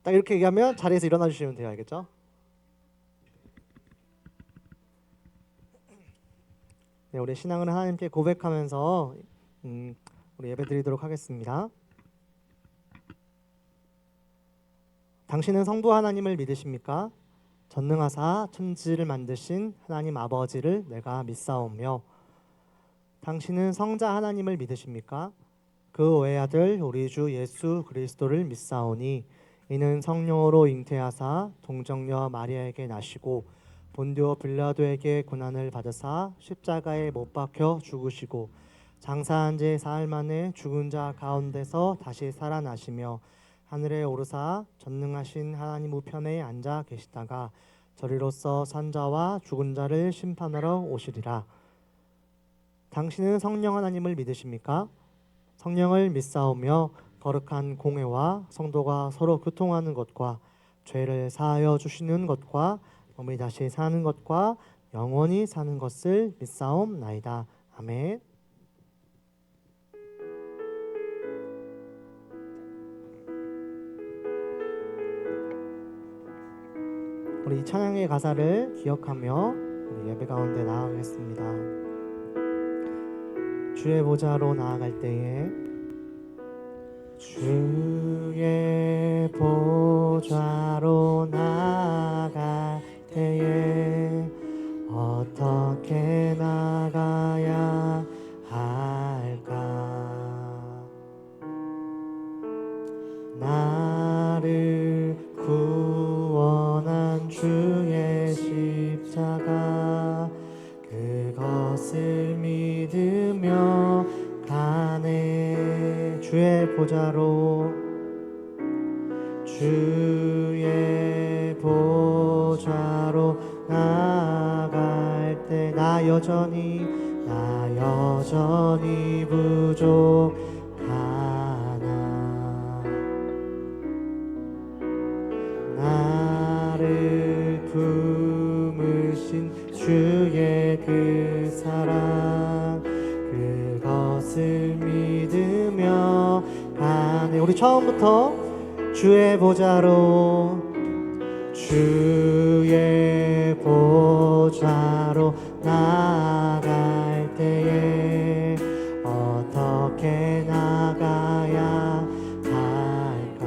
딱 이렇게 얘기하면 자리에서 일어나 주시면 돼요. 알겠죠? 네, 우리 신앙을 하나님께 고백하면서 우리 예배드리도록 하겠습니다. 당신은 성부 하나님을 믿으십니까? 전능하사 천지를 만드신 하나님 아버지를 내가 믿사오며, 당신은 성자 하나님을 믿으십니까? 그 외아들 우리 주 예수 그리스도를 믿사오니, 이는 성령으로 잉태하사 동정녀 마리아에게 나시고 본디오 빌라도에게 고난을 받으사 십자가에 못 박혀 죽으시고 장사한 지 사흘 만에 죽은 자 가운데서 다시 살아나시며 하늘에 오르사 전능하신 하나님 우편에 앉아 계시다가 저리로서 산 자와 죽은 자를 심판하러 오시리라. 당신은 성령 하나님을 믿으십니까? 성령을 믿사오며 거룩한 공회와 성도가 서로 교통하는 것과 죄를 사하여 주시는 것과 몸이 다시 사는 것과 영원히 사는 것을 믿사옵나이다. 아멘. 우리 이 찬양의 가사를 기억하며 우리 예배 가운데 나아가겠습니다. 주의 보좌로 나아갈 때에, 주의 보좌로 나아갈 때에 어떻게 나가야 할까? 나를 구원한 주의 십자가, 그것을 믿으며 가네. 주의 보좌로, 주의 보좌로 나아갈 때 나 여전히 부족하나, 나를 품으신 주의 그 사랑, 그것을 믿으며 가네. 우리 처음부터 주의 보좌로, 주의 보좌로 나아갈 때에 어떻게 나가야 할까?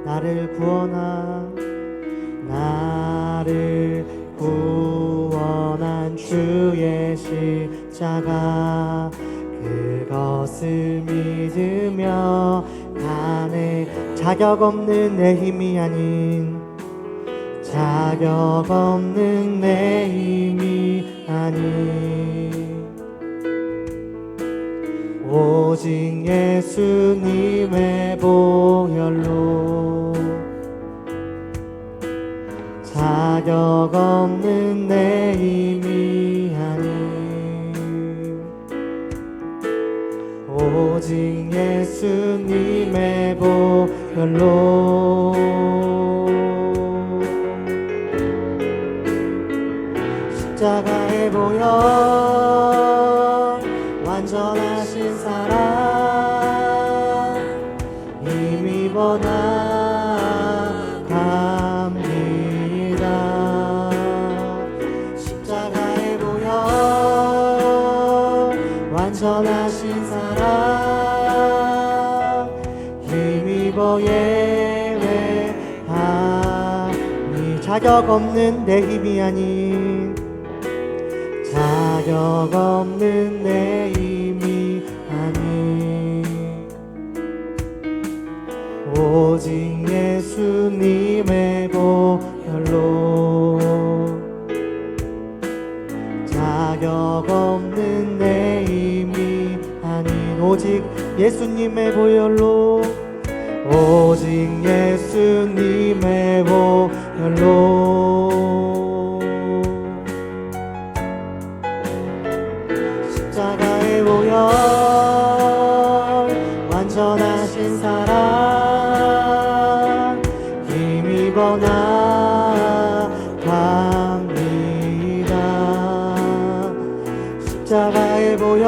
나를 구원한 주의 십자가, 그것을 믿으며 가네. 자격 없는 내 힘이 아닌, 자격 없는 내 힘이 아닌, 오직 예수님의 보혈로, 자격 없는 내 힘이 아닌, 오직 예수님의 보혈로, 십자가의 보혈, 완전하신 사랑, 힘입어 나갑니다. 십자가의 보혈, 완전하신 사랑, 힘입어 예배하니, 자격 없는 내 힘이 아닌, 자격 없는 내 힘이 아닌, 오직 예수님의 보혈로, 자격 없는 내 힘이 아닌, 오직 예수님의 보혈로, 오직 예수님의 보혈로, 십자가의 보혈, 완전하신 사랑, 힘입어 나갑니다. 십자가의 보혈,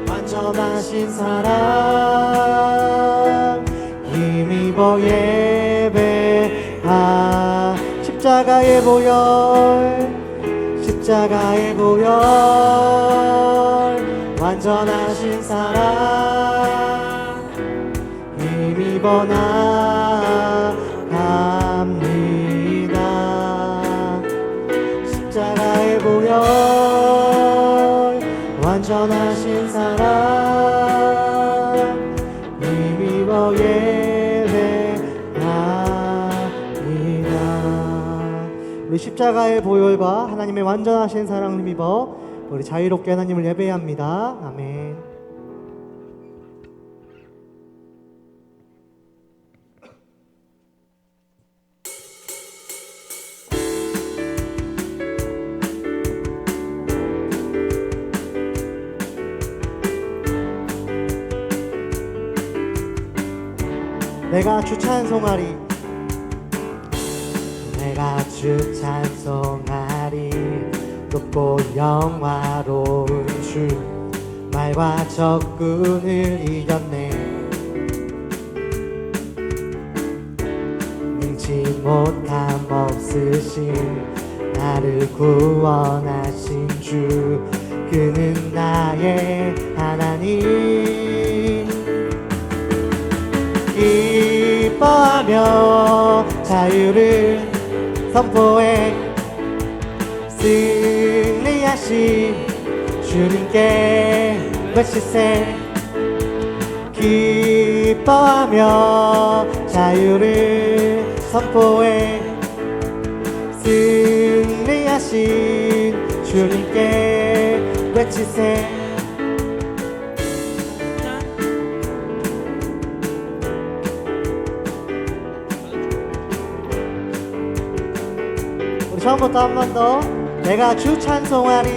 완전하신 사랑, 힘입어 예배하. 십자가의 보혈, 십자가의 보혈, 완전하신 사랑 힘입어 나갑니다. 십자가의 보혈, 완전하신 사랑 힘입어 예배합니다. 우리 십자가의 보혈과 하나님의 완전하신 사랑을 힘입어 우리 자유롭게 하나님을 예배해야 합니다. 아멘. 내가 주 찬송하리, 내가 주 찬송하리. 높고 영화로운 주, 말과 적군을 이겼네. 능치 못함 없으신 나를 구원하신 주, 그는 나의 하나님. 기뻐하며 자유를 선포해 승리하신 주님께 외치세. 기뻐하며 자유를 선포해 승리하신 주님께 외치세. 우리 처음부터 한 번 더. 내가 주 찬송하리,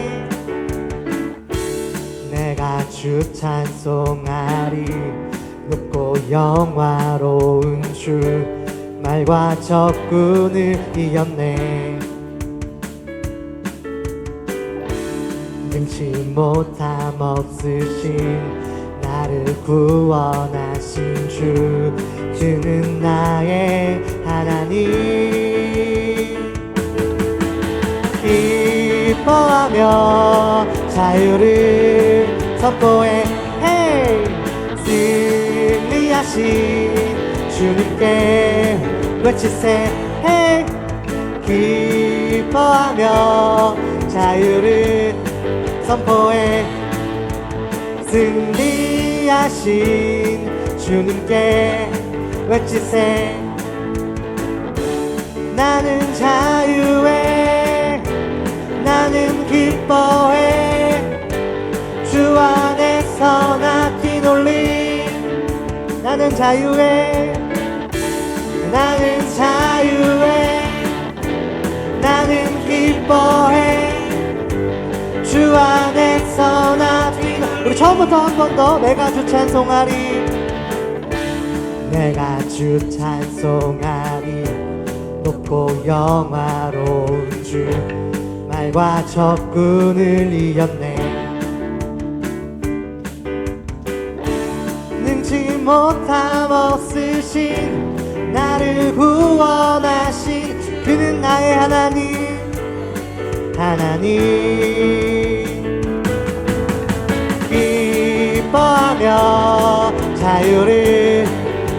내가 주 찬송하리. 높고 영화로운 주, 말과 적군을 이겼네. 능치 못함 없으신 나를 구원하신 주, 그는 나의 하나님. 기뻐하며 자유를 선포해 hey! 승리하신 주님께 외치세. hey! 기뻐하며 자유를 선포해 승리하신 주님께 외치세. 나는 자유해, 나는 기뻐해. 주 안에서 나 뛰놀리. 나는 자유해, 나는 자유해. 나는 기뻐해. 주 안에서 나 뛰놀리. 우리 처음부터 한 번 더. 내가 주 찬송하리, 내가 주 찬송하리. 높고 영화로운 주, 말과 적군을 이겼네. 능치 못함 없으신 나를 구원하신 그는 나의 하나님. 하나님. 기뻐하며 자유를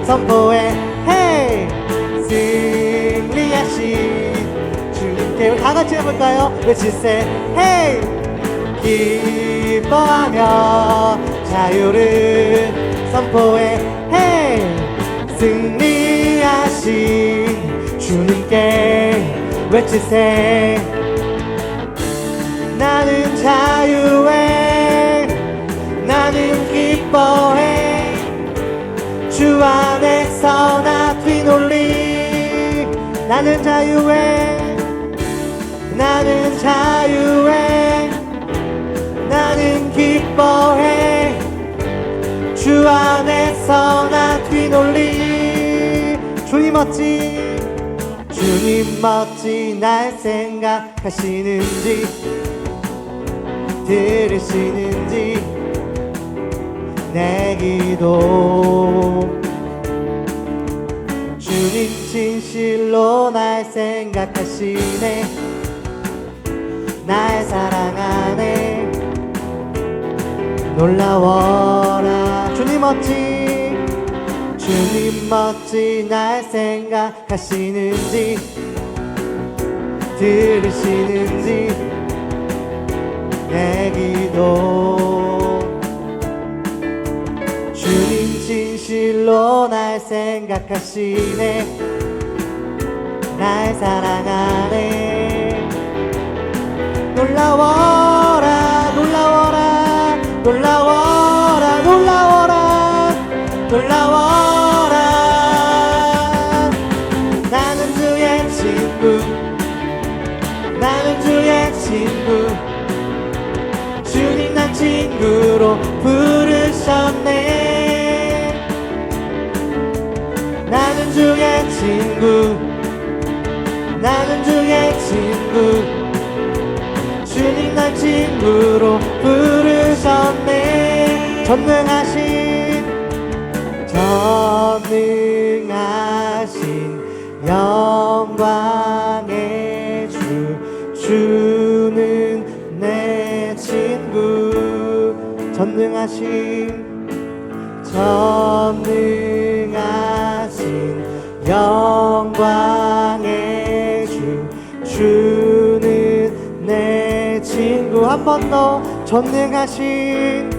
선포해 hey! 승리하신 주님께. 우리 다같이 해볼까요? 외치세 hey! 기뻐하며 자유를 선포해 hey! 승리하신 주님께 외치세. 나는 자유해, 나는 기뻐해. 주 안에서 나 뛰놀리. 나는 자유해, 나는 자유해. 나는 기뻐해. 주 안에서 나 뛰놀리. 주님 어찌, 주님 어찌 날 생각하시는지, 들으시는지 내 기도. 진실로 날 생각하시네. 날 사랑하네. 놀라워라 주님 멋지, 주님 멋지. 날 생각하시는지 들으시는지 내 기도. 주님 진실로 날 생각하시네. 날 사랑하네. 놀라워라 놀라워라 놀라워라 놀라워라 놀라워라. 나는 주의 친구, 나는 주의 친구. 주님 난 친구로 부르셨네. 나는 주의 친구, 나는 주의 친구. 주님 날 친구로 부르셨네. 전능하신 영광의 주, 주는 내 친구. 전능하신 영광의 주, 주는 내 친구. 한 번 더. 전능하신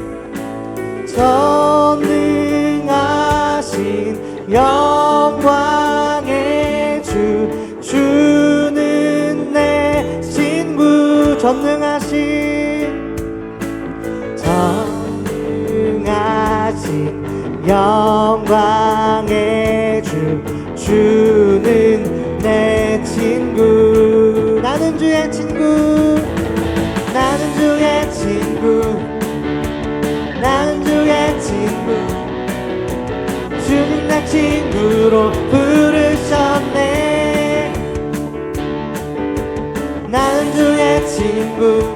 영광의 주, 주는 내 친구. 전능하신 영광의 주, 주는 내 친구. 나는 주의 친구, 나는 주의 친구, 나는 주의 친구. 주님 날 친구로 부르셨네. 나는 주의 친구,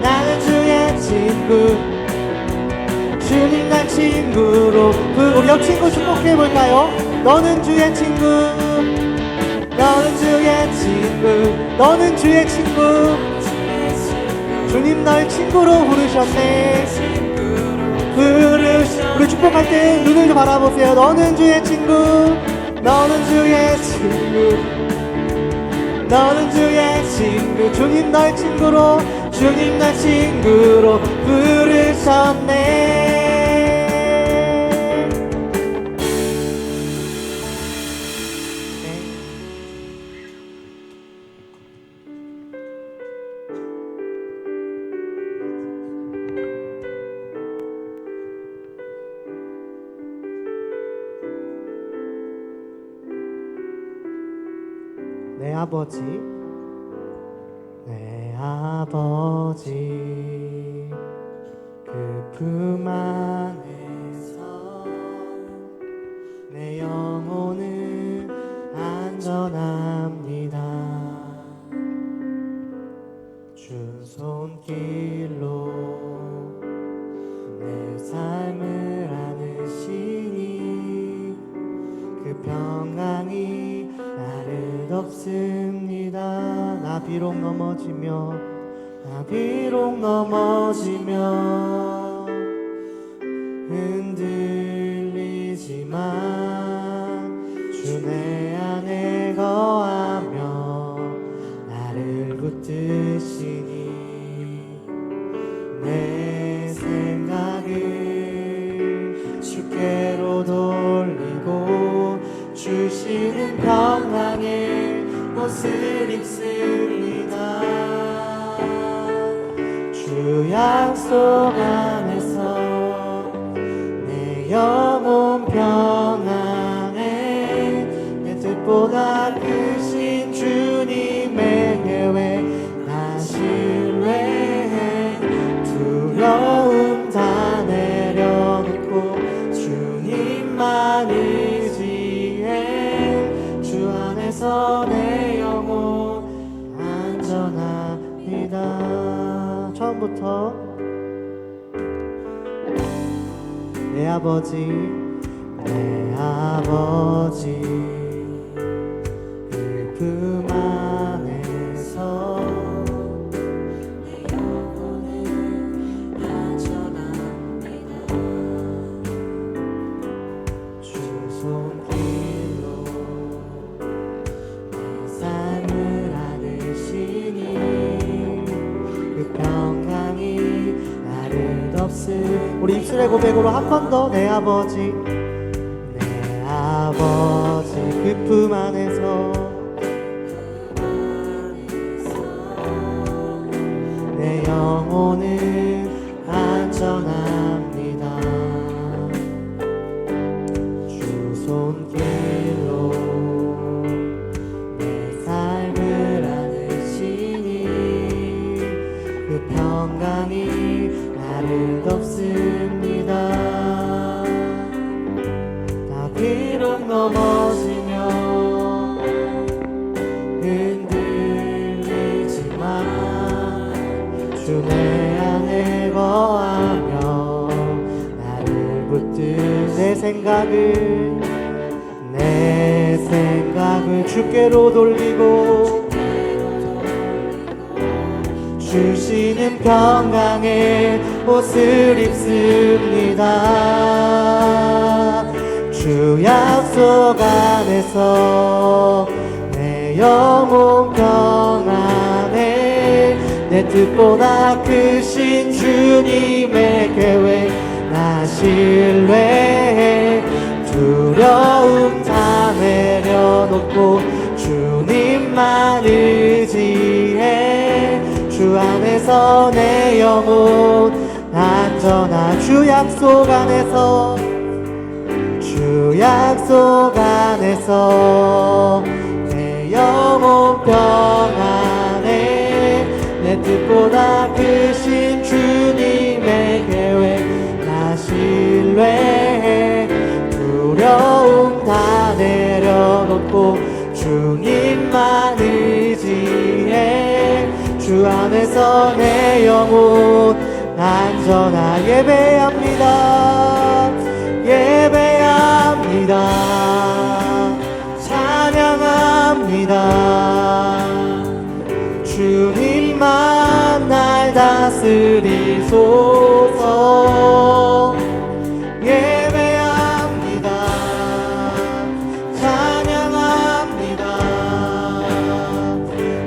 나는 주의 친구. 주님 날 친구로 우리 옆 친구 축복해볼까요? 너는 주의 친구, 너는 주의 친구, 너는 주의 친구. 주님 날 친구로 부르셨네. 우리 축복할 때 눈을 좀 바라보세요. 너는 주의 친구, 너는 주의 친구, 너는 주의 친구. 주님 날 친구로, 주님 날 친구로 부르셨네. 내 아버지, 내 아버지, 그 품 안에서 내 영혼은 안전합니다. 주 손길로 내 삶을 안으시니 그 평강이 나를 덮습니다. 나 비록 넘어지며, 나 비록 넘어지며 흔들리지만 주 내 안에 거하며 나를 붙드시니 내 생각을 주께로 돌리고 주시는 평강의 옷을 입습니다. 주 약속 안에서 내 영혼 평안해. 내 뜻보다 크신 주님의 계획 나 신뢰해. 두려움 다 내려놓고 주님만 의지해. 주 안에서 내 영혼 안전합니다. 처음부터 내 아버지, 내 아버지, 품 안에서 내 영혼은 안전합니다. 주 손길로 내 삶을 안으시니 그 평강이 나를 덮으. 우리 입술의 고백으로 한 번 더. 내 아버지, 내 아버지 그 품 안에서 내 영혼은 안전합니다. 주 손길로 내 삶을 안으시니 그 평강이 나를 덮습니다. 나 비록 넘어지며 흔들리지만 주 내 안에 거하며 나를 붙들. 내 생각을 주께로 돌리고 주시는 평강의 옷을 입습니다. 주 약속 안에서 내 영혼 평안해. 내 뜻보다 크신 주님의 계획 나 신뢰해. 두려움 다 내려놓고 주님만 의지해. 주 안에서 내 영혼 안전하. 주 약속 안에서 내 영혼 평안해. 내 뜻보다 크신 주님의 계획 나 신뢰해. 두려움 다 내려놓고 주님만 의지해. 주 안에서 내 영혼 안전하. 예배합니다. 찬양합니다. 주님만 날 다스리소서. 예배합니다. 찬양합니다.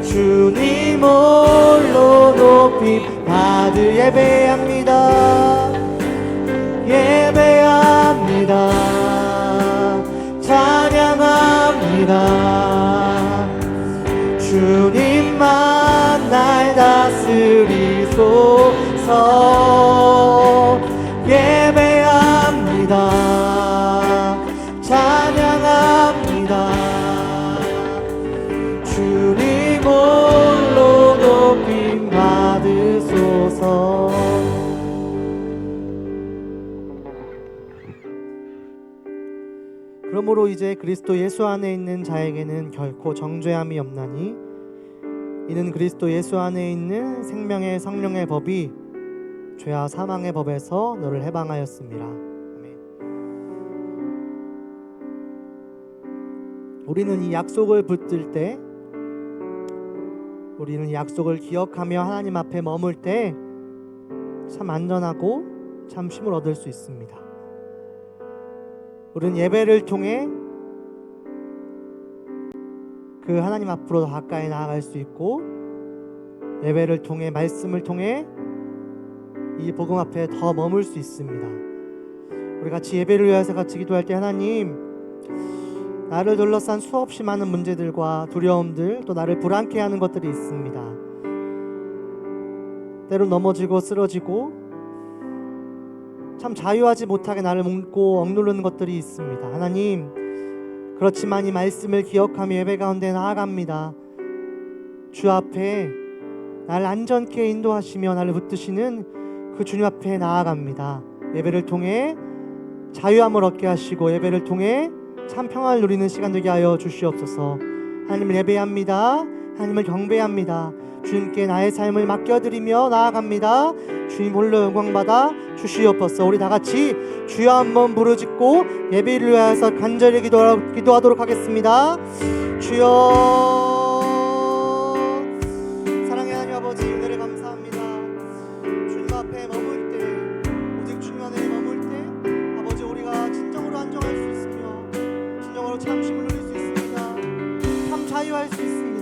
주님 홀로 높임 받으. 예배합니다. 찬양합니다. 주님만 날 다스리소서. 예배합니다. 찬양합니다. 주님 홀로 높임 받으소서. 그러므로 이제 그리스도 예수 안에 있는 자에게는 결코 정죄함이 없나니 이는 그리스도 예수 안에 있는 생명의 성령의 법이 죄와 사망의 법에서 너를 해방하였습니다. 아멘. 우리는 이 약속을 붙들 때, 우리는 이 약속을 기억하며 하나님 앞에 머물 때 참 안전하고 참 쉼을 얻을 수 있습니다. 우리는 예배를 통해 그 하나님 앞으로 더 가까이 나아갈 수 있고, 예배를 통해, 말씀을 통해 이 복음 앞에 더 머물 수 있습니다. 우리 같이 예배를 위해서 같이 기도할 때, 하나님, 나를 둘러싼 수없이 많은 문제들과 두려움들, 또 나를 불안케 하는 것들이 있습니다. 때로 넘어지고 쓰러지고 참 자유하지 못하게 나를 묶고 억누르는 것들이 있습니다. 하나님, 그렇지만 이 말씀을 기억하며 예배 가운데 나아갑니다. 주 앞에 나를 안전케 인도하시며 나를 붙드시는 그 주님 앞에 나아갑니다. 예배를 통해 자유함을 얻게 하시고 예배를 통해 참 평안을 누리는 시간 되게 하여 주시옵소서. 하나님을 예배합니다. 하나님을 경배합니다. 주님께 나의 삶을 맡겨드리며 나아갑니다. 주님 홀로 영광받아 주시옵소서. 우리 다같이 주여 한번 부르짖고 예배를 위하여서 간절히 기도하도록 하겠습니다. 주여, 사랑의 하나님 아버지, 은혜를 감사합니다. 주님 앞에 머물 때, 오직 주님 안에 머물 때 아버지, 우리가 진정으로 안정할 수 있으며 진정으로 참심을 누릴 수 있습니다. 참 자유할 수 있습니다.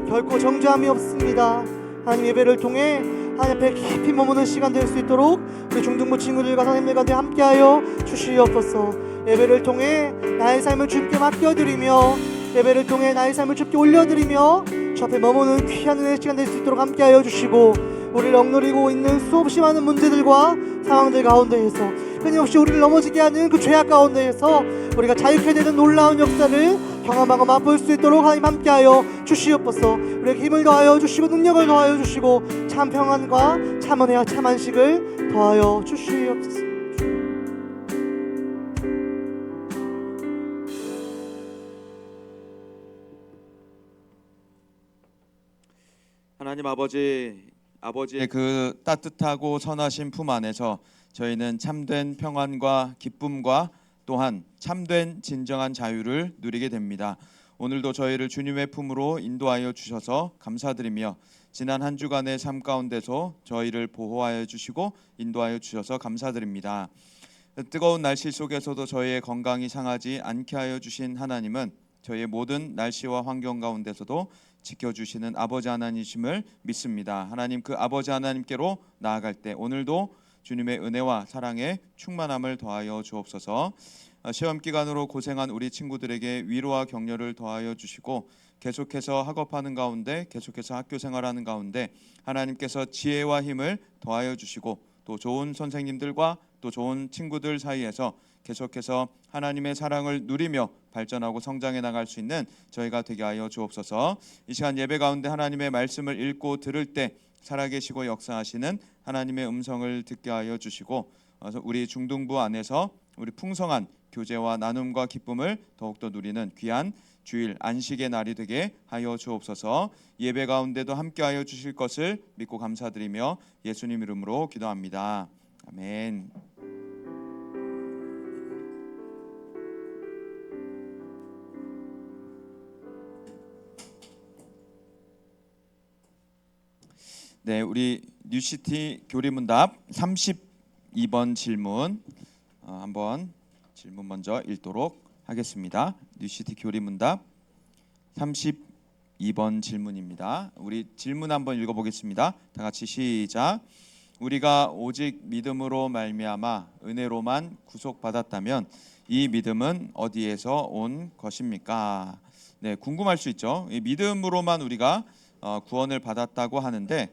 결코 정죄함이 없습니다. 하나님, 예배를 통해 하나님 앞에 깊이 머무는 시간 될 수 있도록 우리 중등부 친구들과 선생님들 가운데 함께하여 주시옵소서. 예배를 통해 나의 삶을 주님께 맡겨드리며 예배를 통해 나의 삶을 주님께 올려드리며 주 앞에 머무는 귀한 은혜의 시간 될 수 있도록 함께하여 주시고, 우리를 억누르고 있는 수없이 많은 문제들과 상황들 가운데에서 끊임없이 우리를 넘어지게 하는 그 죄악 가운데에서 우리가 자유케 되는 놀라운 역사를 경험하고 맛볼 수 있도록 하나님 함께하여 주시옵소서. 우리에게 힘을 더하여 주시고 능력을 더하여 주시고 참 평안과 참 은혜와 참 안식을 더하여 주시옵소서. 하나님 아버지의 그 따뜻하고 선하신 품 안에서 저희는 참된 평안과 기쁨과 또한 참된 진정한 자유를 누리게 됩니다. 오늘도 저희를 주님의 품으로 인도하여 주셔서 감사드리며 지난 한 주간의 삶 가운데서 저희를 보호하여 주시고 인도하여 주셔서 감사드립니다. 뜨거운 날씨 속에서도 저희의 건강이 상하지 않게 하여 주신 하나님은 저희의 모든 날씨와 환경 가운데서도 지켜주시는 아버지 하나님이심을 믿습니다. 하나님, 그 아버지 하나님께로 나아갈 때 오늘도 주님의 은혜와 사랑의 충만함을 더하여 주옵소서. 시험 기간으로 고생한 우리 친구들에게 위로와 격려를 더하여 주시고 계속해서 학업하는 가운데, 계속해서 학교 생활하는 가운데 하나님께서 지혜와 힘을 더하여 주시고 또 좋은 선생님들과 또 좋은 친구들 사이에서 계속해서 하나님의 사랑을 누리며 발전하고 성장해 나갈 수 있는 저희가 되게 하여 주옵소서. 이 시간 예배 가운데 하나님의 말씀을 읽고 들을 때 살아계시고 역사하시는 하나님의 음성을 듣게 하여 주시고 우리 중등부 안에서 우리 풍성한 교제와 나눔과 기쁨을 더욱더 누리는 귀한 주일 안식의 날이 되게 하여 주옵소서. 예배 가운데도 함께 하여 주실 것을 믿고 감사드리며 예수님 이름으로 기도합니다. 아멘. 네, 우리 뉴시티 교리문답 32번 질문 한번 질문 먼저 읽도록 하겠습니다. 뉴시티 교리문답 32번 질문입니다. 우리 질문 한번 읽어보겠습니다. 다 같이 시작. 우리가 오직 믿음으로 말미암아 은혜로만 구속받았다면 이 믿음은 어디에서 온 것입니까? 네, 궁금할 수 있죠. 이 믿음으로만 우리가 구원을 받았다고 하는데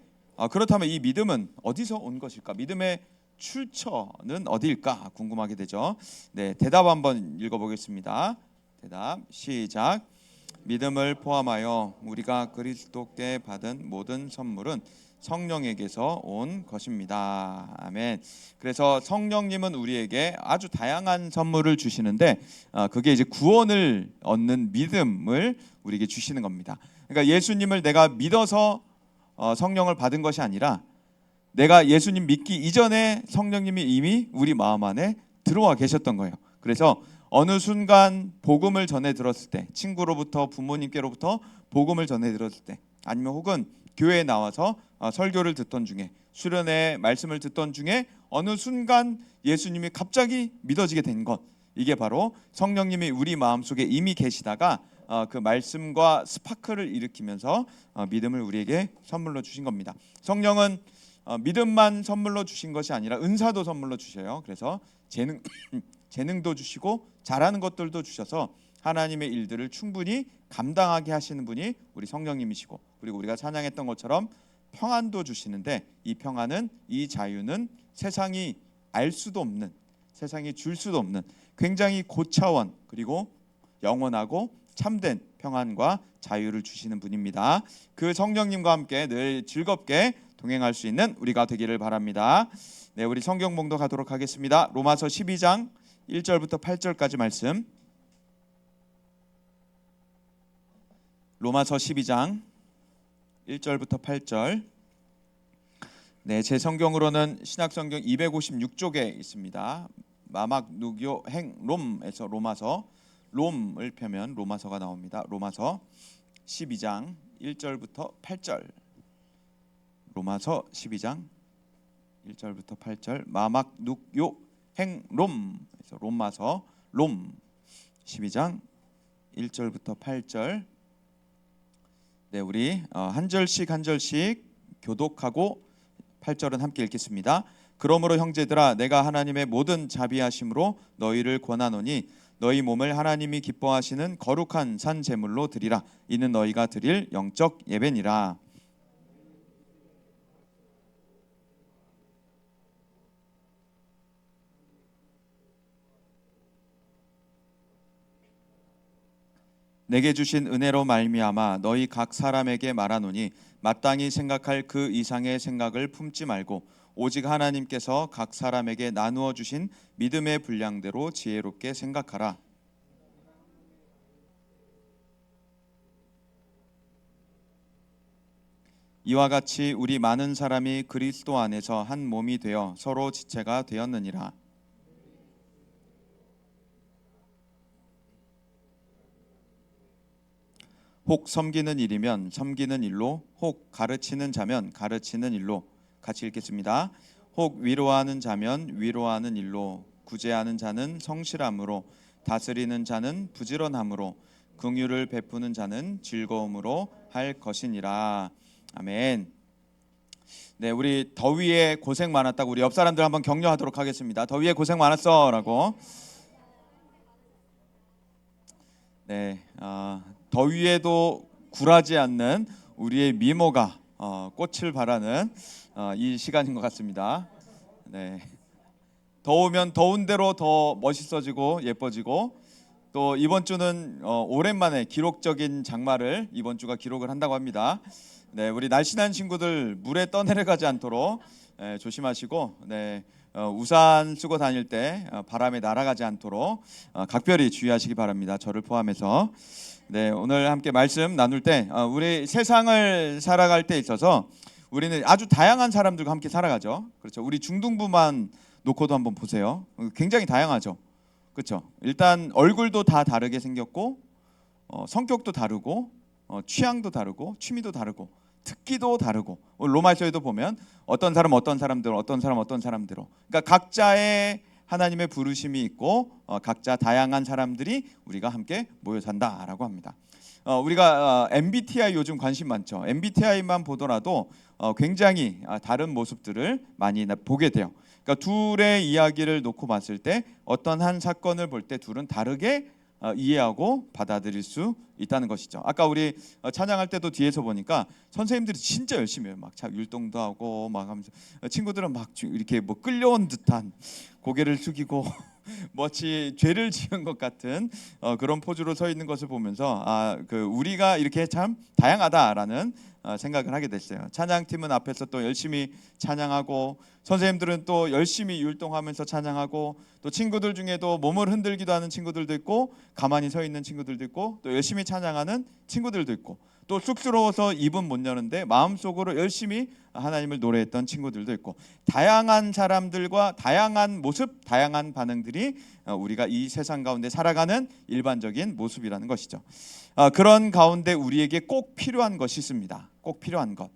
그렇다면 이 믿음은 어디서 온 것일까? 믿음의 출처는 어디일까? 궁금하게 되죠. 네, 대답 한번 읽어보겠습니다. 대답 시작. 믿음을 포함하여 우리가 그리스도께 받은 모든 선물은 성령에게서 온 것입니다. 아멘. 그래서 성령님은 우리에게 아주 다양한 선물을 주시는데 그게 이제 구원을 얻는 믿음을 우리에게 주시는 겁니다. 그러니까 예수님을 내가 믿어서 성령을 받은 것이 아니라 내가 예수님 믿기 이전에 성령님이 이미 우리 마음 안에 들어와 계셨던 거예요. 그래서 어느 순간 복음을 전해 들었을 때, 친구로부터 부모님께로부터 복음을 전해 들었을 때, 아니면 혹은 교회에 나와서 설교를 듣던 중에, 수련회 말씀을 듣던 중에 어느 순간 예수님이 갑자기 믿어지게 된 것, 이게 바로 성령님이 우리 마음속에 이미 계시다가 그 말씀과 스파크를 일으키면서 믿음을 우리에게 선물로 주신 겁니다. 성령은 믿음만 선물로 주신 것이 아니라 은사도 선물로 주셔요. 그래서 재능도 주시고 잘하는 것들도 주셔서 하나님의 일들을 충분히 감당하게 하시는 분이 우리 성령님이시고, 그리고 우리가 찬양했던 것처럼 평안도 주시는데 이 평안은, 이 자유는 세상이 알 수도 없는, 세상이 줄 수도 없는 굉장히 고차원 그리고 영원하고 참된 평안과 자유를 주시는 분입니다. 그 성령님과 함께 늘 즐겁게 동행할 수 있는 우리가 되기를 바랍니다. 네, 우리 성경 봉독하도록 하겠습니다. 로마서 12장 1절부터 8절까지 말씀. 로마서 12장 1절부터 8절. 네, 제 성경으로는 신약성경 256쪽에 있습니다. 마막 누교 행롬에서 로마서, 롬을 펴면 로마서가 나옵니다. 로마서 12장 1절부터 8절. 로마서 12장 1절부터 8절. 마막 누교 행롬에서 로마서 롬 12장 1절부터 8절. 네, 우리 한 절씩 한 절씩 교독하고 8절은 함께 읽겠습니다. 그러므로 형제들아, 내가 하나님의 모든 자비하심으로 너희를 권하노니 너희 몸을 하나님이 기뻐하시는 거룩한 산 제물로 드리라. 이는 너희가 드릴 영적 예배니라. 내게 주신 은혜로 말미암아 너희 각 사람에게 말하노니 마땅히 생각할 그 이상의 생각을 품지 말고 오직 하나님께서 각 사람에게 나누어 주신 믿음의 분량대로 지혜롭게 생각하라. 이와 같이 우리 많은 사람이 그리스도 안에서 한 몸이 되어 서로 지체가 되었느니라. 혹 섬기는 일이면 섬기는 일로, 혹 가르치는 자면 가르치는 일로. 같이 읽겠습니다. 혹 위로하는 자면 위로하는 일로, 구제하는 자는 성실함으로, 다스리는 자는 부지런함으로, 긍휼을 베푸는 자는 즐거움으로 할 것이니라. 아멘. 네, 우리 더위에 고생 많았다고 우리 옆 사람들 한번 격려하도록 하겠습니다. 더위에 고생 많았어라고. 네, 더위에도 굴하지 않는 우리의 미모가 꽃을 바라는 이 시간인 것 같습니다. 네, 더우면 더운 대로 더 멋있어지고 예뻐지고, 또 이번 주는 오랜만에 기록적인 장마를 이번 주가 기록을 한다고 합니다. 네, 우리 날씬한 친구들 물에 떠내려가지 않도록 조심하시고, 네, 우산 쓰고 다닐 때 바람에 날아가지 않도록 각별히 주의하시기 바랍니다. 저를 포함해서. 네, 오늘 함께 말씀 나눌 때 우리 세상을 살아갈 때 있어서 우리는 아주 다양한 사람들과 함께 살아가죠. 그렇죠. 우리 중등부만 놓고도 한번 보세요. 굉장히 다양하죠. 그렇죠. 일단 얼굴도 다 다르게 생겼고, 성격도 다르고, 취향도 다르고, 취미도 다르고, 특기도 다르고. 로마서에도 보면 어떤 사람 어떤 사람대로, 어떤 사람 어떤 사람대로. 그러니까 각자의 하나님의 부르심이 있고 각자 다양한 사람들이 우리가 함께 모여 산다라고 합니다. 우리가 MBTI 요즘 관심 많죠. MBTI만 보더라도 굉장히 다른 모습들을 많이 보게 돼요. 그러니까 둘의 이야기를 놓고 봤을 때 어떤 한 사건을 볼 때 둘은 다르게 이해하고 받아들일 수 있다는 것이죠. 아까 우리 찬양할 때도 뒤에서 보니까 선생님들이 진짜 열심히 해요. 막 율동도 하고 막 하면서 친구들은 막 이렇게 뭐 끌려온 듯한 고개를 숙이고 마치 죄를 지은 것 같은 그런 포즈로 서 있는 것을 보면서 우리가 이렇게 참 다양하다라는 생각을 하게 됐어요. 찬양팀은 앞에서 또 열심히 찬양하고, 선생님들은 또 열심히 율동하면서 찬양하고, 또 친구들 중에도 몸을 흔들기도 하는 친구들도 있고, 가만히 서 있는 친구들도 있고, 또 열심히 찬양하는 친구들도 있고, 또 쑥스러워서 입은 못 여는데 마음속으로 열심히 하나님을 노래했던 친구들도 있고, 다양한 사람들과 다양한 모습, 다양한 반응들이 우리가 이 세상 가운데 살아가는 일반적인 모습이라는 것이죠. 그런 가운데 우리에게 꼭 필요한 것이 있습니다. 꼭 필요한 것.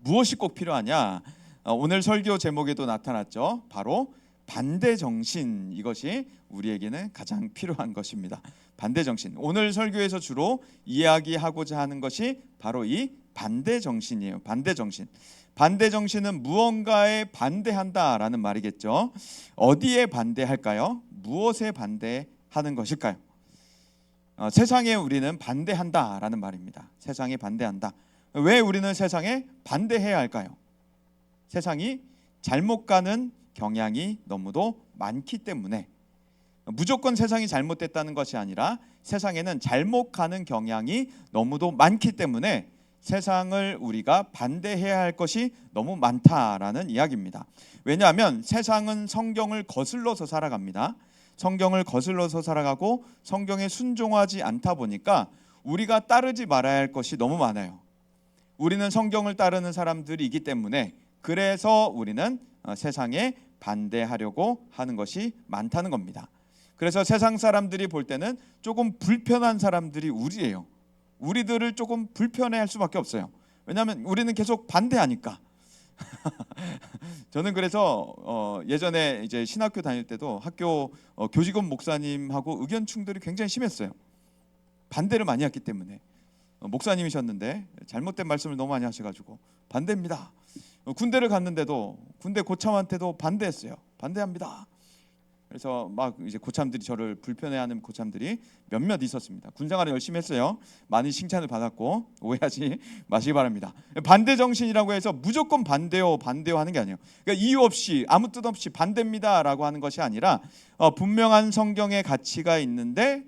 무엇이 꼭 필요하냐? 오늘 설교 제목에도 나타났죠. 바로 반대 정신. 이것이 우리에게는 가장 필요한 것입니다. 반대 정신. 오늘 설교에서 주로 이야기하고자 하는 것이 바로 이 반대 정신이에요. 반대 정신. 반대 정신은 무언가에 반대한다라는 말이겠죠. 어디에 반대할까요? 무엇에 반대하는 것일까요? 세상에 우리는 반대한다라는 말입니다. 세상에 반대한다. 왜 우리는 세상에 반대해야 할까요? 세상이 잘못 가는 경향이 너무도 많기 때문에. 무조건 세상이 잘못됐다는 것이 아니라 세상에는 잘못 가는 경향이 너무도 많기 때문에 세상을 우리가 반대해야 할 것이 너무 많다라는 이야기입니다. 왜냐하면 세상은 성경을 거슬러서 살아갑니다. 성경을 거슬러서 살아가고 성경에 순종하지 않다 보니까 우리가 따르지 말아야 할 것이 너무 많아요. 우리는 성경을 따르는 사람들이기 때문에 그래서 우리는 세상에 반대하려고 하는 것이 많다는 겁니다. 그래서 세상 사람들이 볼 때는 조금 불편한 사람들이 우리예요. 우리들을 조금 불편해할 수밖에 없어요. 왜냐하면 우리는 계속 반대하니까. 저는 그래서 예전에 이제 신학교 다닐 때도 학교 교직원 목사님하고 의견 충돌이 굉장히 심했어요. 반대를 많이 했기 때문에. 목사님이셨는데 잘못된 말씀을 너무 많이 하셔가지고 반대입니다. 군대를 갔는데도 군대 고참한테도 반대했어요. 반대합니다. 그래서 막 이제 고참들이 저를 불편해하는 고참들이 몇몇 있었습니다. 군생활을 열심히 했어요. 많이 칭찬을 받았고 오해하지 마시기 바랍니다. 반대 정신이라고 해서 무조건 반대요 하는 게 아니에요. 그러니까 이유 없이 아무 뜻 없이 반대입니다라고 하는 것이 아니라 분명한 성경의 가치가 있는데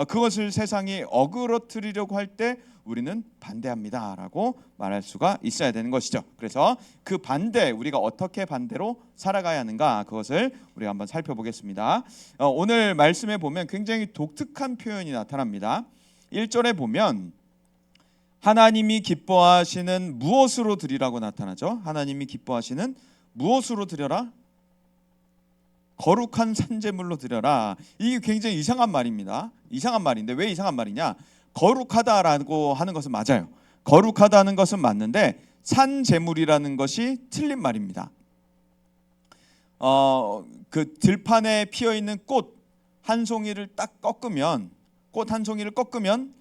그것을 세상이 어그러뜨리려고 할 때 우리는 반대합니다라고 말할 수가 있어야 되는 것이죠. 그래서 그 반대, 우리가 어떻게 반대로 살아가야 하는가, 그것을 우리가 한번 살펴보겠습니다. 오늘 말씀에 보면 굉장히 독특한 표현이 나타납니다. 1절에 보면 하나님이 기뻐하시는 무엇으로 드리라고 나타나죠. 하나님이 기뻐하시는 무엇으로 드려라? 거룩한 산제물로 드려라. 이게 굉장히 이상한 말입니다. 이상한 말인데 왜 이상한 말이냐? 거룩하다라고 하는 것은 맞아요. 거룩하다는 것은 맞는데 산제물이라는 것이 틀린 말입니다. 그 들판에 피어 있는 꽃 한 송이를 딱 꺾으면, 꽃 한 송이를 꺾으면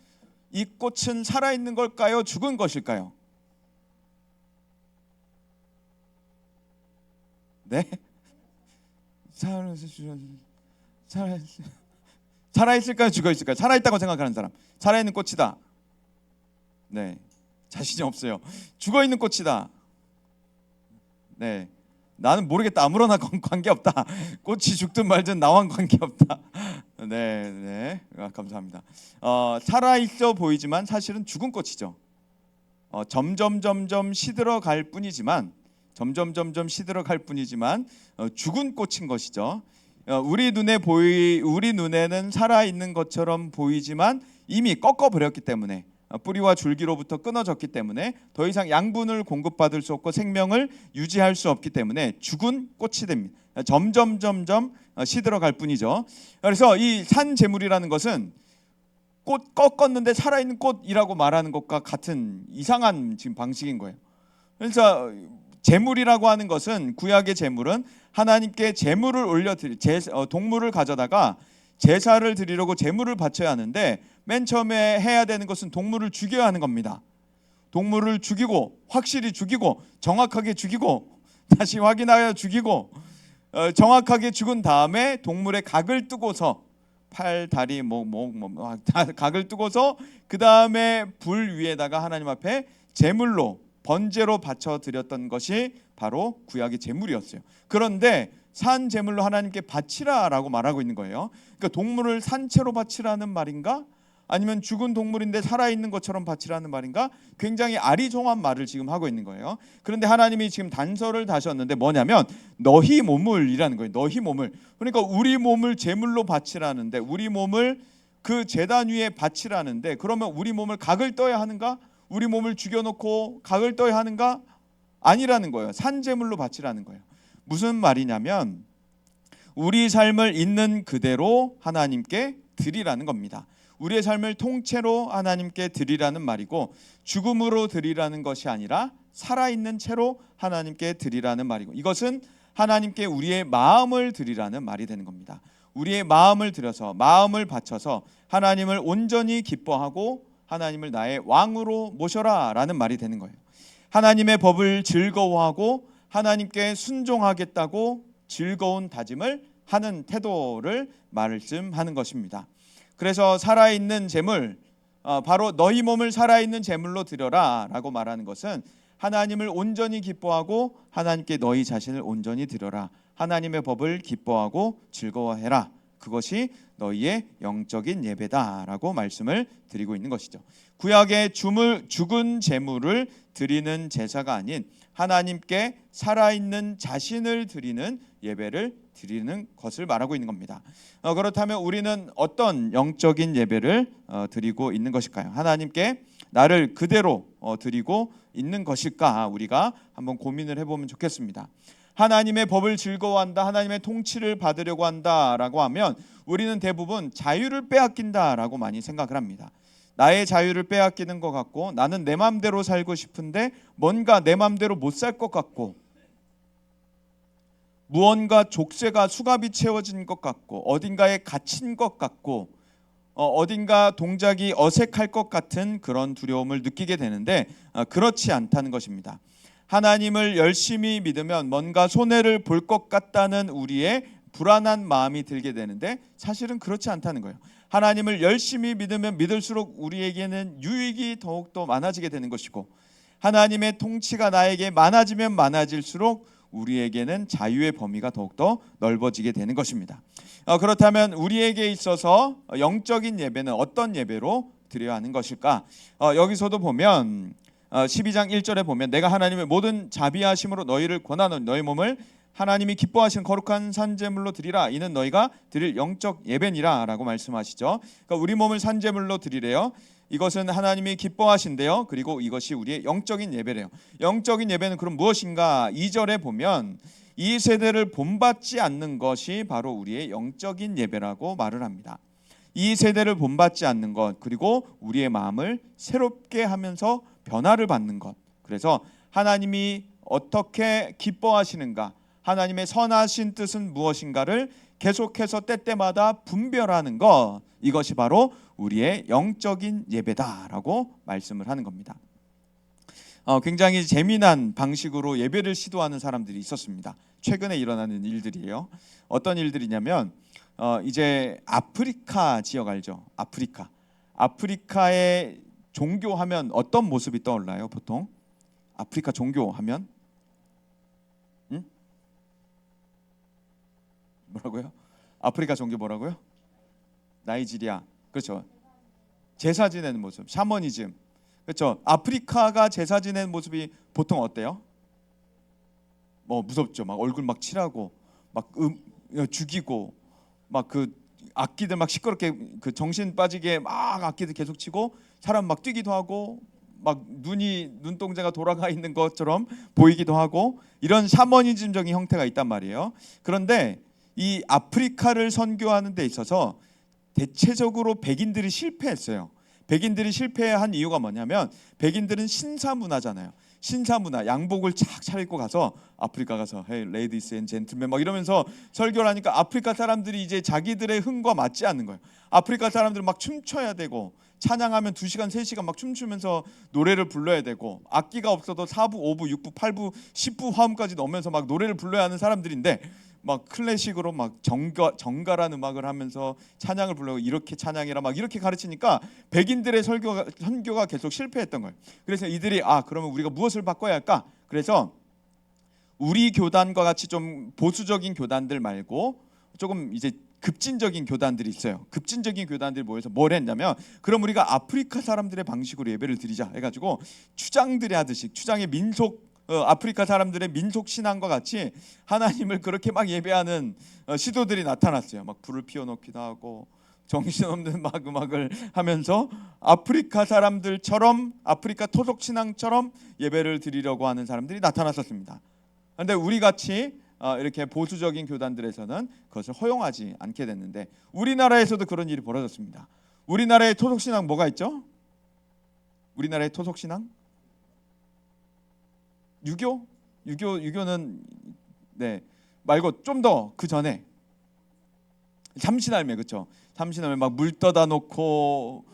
이 꽃은 살아 있는 걸까요? 죽은 것일까요? 네? 살아있을까요? 죽어있을까요? 살아있다고 생각하는 사람. 살아있는 꽃이다. 네, 자신이 없어요. 죽어있는 꽃이다. 네, 나는 모르겠다. 아무러나 관계없다. 꽃이 죽든 말든 나와는 관계없다. 네, 감사합니다. 살아있어 보이지만 사실은 죽은 꽃이죠. 점점 시들어갈 뿐이지만 죽은 꽃인 것이죠. 우리 눈에는 살아 있는 것처럼 보이지만 이미 꺾어 버렸기 때문에, 뿌리와 줄기로부터 끊어졌기 때문에 더 이상 양분을 공급받을 수 없고 생명을 유지할 수 없기 때문에 죽은 꽃이 됩니다. 점점 시들어갈 뿐이죠. 그래서 이 산제물이라는 것은 꽃 꺾었는데 살아있는 꽃이라고 말하는 것과 같은 이상한 지금 방식인 거예요. 그래서 제물이라고 하는 것은, 구약의 제물은 하나님께 제물을 올려드릴, 동물을 가져다가 제사를 드리려고 제물을 바쳐야 하는데 맨 처음에 해야 되는 것은 동물을 죽여야 하는 겁니다. 동물을 죽이고, 확실히 죽이고, 정확하게 죽이고, 다시 확인하여 죽이고, 정확하게 죽은 다음에 동물의 각을 뜨고서, 팔, 다리, 각을 뜨고서 그 다음에 불 위에다가 하나님 앞에 제물로, 번제로 바쳐 드렸던 것이 바로 구약의 제물이었어요. 그런데 산 제물로 하나님께 바치라라고 말하고 있는 거예요. 그러니까 동물을 산채로 바치라는 말인가? 아니면 죽은 동물인데 살아있는 것처럼 바치라는 말인가? 굉장히 아리송한 말을 지금 하고 있는 거예요. 그런데 하나님이 지금 단서를 다셨는데 뭐냐면 너희 몸을이라는 거예요. 너희 몸을. 그러니까 우리 몸을 제물로 바치라는데, 우리 몸을 그 제단 위에 바치라는데, 그러면 우리 몸을 각을 떠야 하는가? 우리 몸을 죽여놓고 각을 떠야 하는가? 아니라는 거예요. 산제물로 바치라는 거예요. 무슨 말이냐면 우리 삶을 있는 그대로 하나님께 드리라는 겁니다. 우리의 삶을 통째로 하나님께 드리라는 말이고, 죽음으로 드리라는 것이 아니라 살아있는 채로 하나님께 드리라는 말이고, 이것은 하나님께 우리의 마음을 드리라는 말이 되는 겁니다. 우리의 마음을 들여서, 마음을 바쳐서 하나님을 온전히 기뻐하고 하나님을 나의 왕으로 모셔라 라는 말이 되는 거예요. 하나님의 법을 즐거워하고 하나님께 순종하겠다고 즐거운 다짐을 하는 태도를 말씀하는 것입니다. 그래서 살아있는 제물, 바로 너희 몸을 살아있는 제물로 드려라 라고 말하는 것은 하나님을 온전히 기뻐하고 하나님께 너희 자신을 온전히 드려라, 하나님의 법을 기뻐하고 즐거워해라, 그것이 너희의 영적인 예배다라고 말씀을 드리고 있는 것이죠. 구약의 죽은 제물을 드리는 제사가 아닌 하나님께 살아있는 자신을 드리는 예배를 드리는 것을 말하고 있는 겁니다. 그렇다면 우리는 어떤 영적인 예배를 드리고 있는 것일까요? 하나님께 나를 그대로 드리고 있는 것일까? 우리가 한번 고민을 해보면 좋겠습니다. 하나님의 법을 즐거워한다, 하나님의 통치를 받으려고 한다라고 하면 우리는 대부분 자유를 빼앗긴다라고 많이 생각을 합니다. 나의 자유를 빼앗기는 것 같고, 나는 내 맘대로 살고 싶은데 뭔가 내 맘대로 못 살 것 같고, 무언가 족쇄가 수갑이 채워진 것 같고, 어딘가에 갇힌 것 같고, 어딘가 동작이 어색할 것 같은 그런 두려움을 느끼게 되는데 그렇지 않다는 것입니다. 하나님을 열심히 믿으면 뭔가 손해를 볼 것 같다는 우리의 불안한 마음이 들게 되는데 사실은 그렇지 않다는 거예요. 하나님을 열심히 믿으면 믿을수록 우리에게는 유익이 더욱더 많아지게 되는 것이고, 하나님의 통치가 나에게 많아지면 많아질수록 우리에게는 자유의 범위가 더욱더 넓어지게 되는 것입니다. 그렇다면 우리에게 있어서 영적인 예배는 어떤 예배로 드려야 하는 것일까? 여기서도 보면 12장 1절에 보면 내가 하나님의 모든 자비하심으로 너희를 권하노니 너희 몸을 하나님이 기뻐하시는 거룩한 산제물로 드리라. 이는 너희가 드릴 영적 예배니라 라고 말씀하시죠. 그러니까 우리 몸을 산제물로 드리래요. 이것은 하나님이 기뻐하신대요. 그리고 이것이 우리의 영적인 예배래요. 영적인 예배는 그럼 무엇인가? 2절에 보면 이 세대를 본받지 않는 것이 바로 우리의 영적인 예배라고 말을 합니다. 이 세대를 본받지 않는 것, 그리고 우리의 마음을 새롭게 하면서 변화를 받는 것. 그래서 하나님이 어떻게 기뻐하시는가, 하나님의 선하신 뜻은 무엇인가를 계속해서 때때마다 분별하는 것, 이것이 바로 우리의 영적인 예배다라고 말씀을 하는 겁니다. 굉장히 재미난 방식으로 예배를 시도하는 사람들이 있었습니다. 최근에 일어나는 일들이에요. 어떤 일들이냐면 이제 아프리카 지역 알죠? 아프리카의 종교하면 어떤 모습이 떠올라요? 보통 아프리카 종교하면 뭐라고요? 아프리카 종교 뭐라고요? 나이지리아. 그렇죠. 제사 지내는 모습, 샤머니즘. 그렇죠. 아프리카가 제사 지내는 모습이 보통 어때요? 무섭죠. 막 얼굴 막 칠하고 막 죽이고 막 그 악기들 막 시끄럽게 그 정신 빠지게 막 악기들 계속 치고 사람 막 뛰기도 하고 막 눈동자가 돌아가 있는 것처럼 보이기도 하고 이런 샤머니즘적인 형태가 있단 말이에요. 그런데 이 아프리카를 선교하는 데 있어서 대체적으로 백인들이 실패했어요. 백인들이 실패한 이유가 뭐냐면 백인들은 신사 문화잖아요. 신사 문화, 양복을 착 차리고 가서 아프리카 가서 Hey ladies and gentlemen 막 이러면서 설교를 하니까 아프리카 사람들이 이제 자기들의 흥과 맞지 않는 거예요. 아프리카 사람들은 막 춤춰야 되고 찬양하면 2시간 3시간 막 춤추면서 노래를 불러야 되고 악기가 없어도 4부, 5부, 6부, 8부, 10부 화음까지 넣으면서 막 노래를 불러야 하는 사람들인데 막 클래식으로 막 정갈한 음악을 하면서 찬양을 부르고 이렇게 찬양이라 막 이렇게 가르치니까 백인들의 선교가 계속 실패했던 거예요. 그래서 이들이 그러면 우리가 무엇을 바꿔야 할까? 그래서 우리 교단과 같이 좀 보수적인 교단들 말고 조금 이제 급진적인 교단들이 있어요. 급진적인 교단들이 모여서 뭘 했냐면 그럼 우리가 아프리카 사람들의 방식으로 예배를 드리자 해가지고 추장들이 하듯이 추장의 민속 아프리카 사람들의 민속 신앙과 같이 하나님을 그렇게 막 예배하는 시도들이 나타났어요. 막 불을 피워놓기도 하고 정신없는 막 음악을 하면서 아프리카 사람들처럼 아프리카 토속 신앙처럼 예배를 드리려고 하는 사람들이 나타났었습니다. 그런데 우리 같이 이렇게 보수적인 교단들에서는 그것을 허용하지 않게 됐는데 우리나라에서도 그런 일이 벌어졌습니다. 우리나라의 토속 신앙 뭐가 있죠? 우리나라의 토속 신앙? 유교는 말고 좀 더 그 전에 참신할매, 그렇죠? 참신할매 막 물 떠다 놓고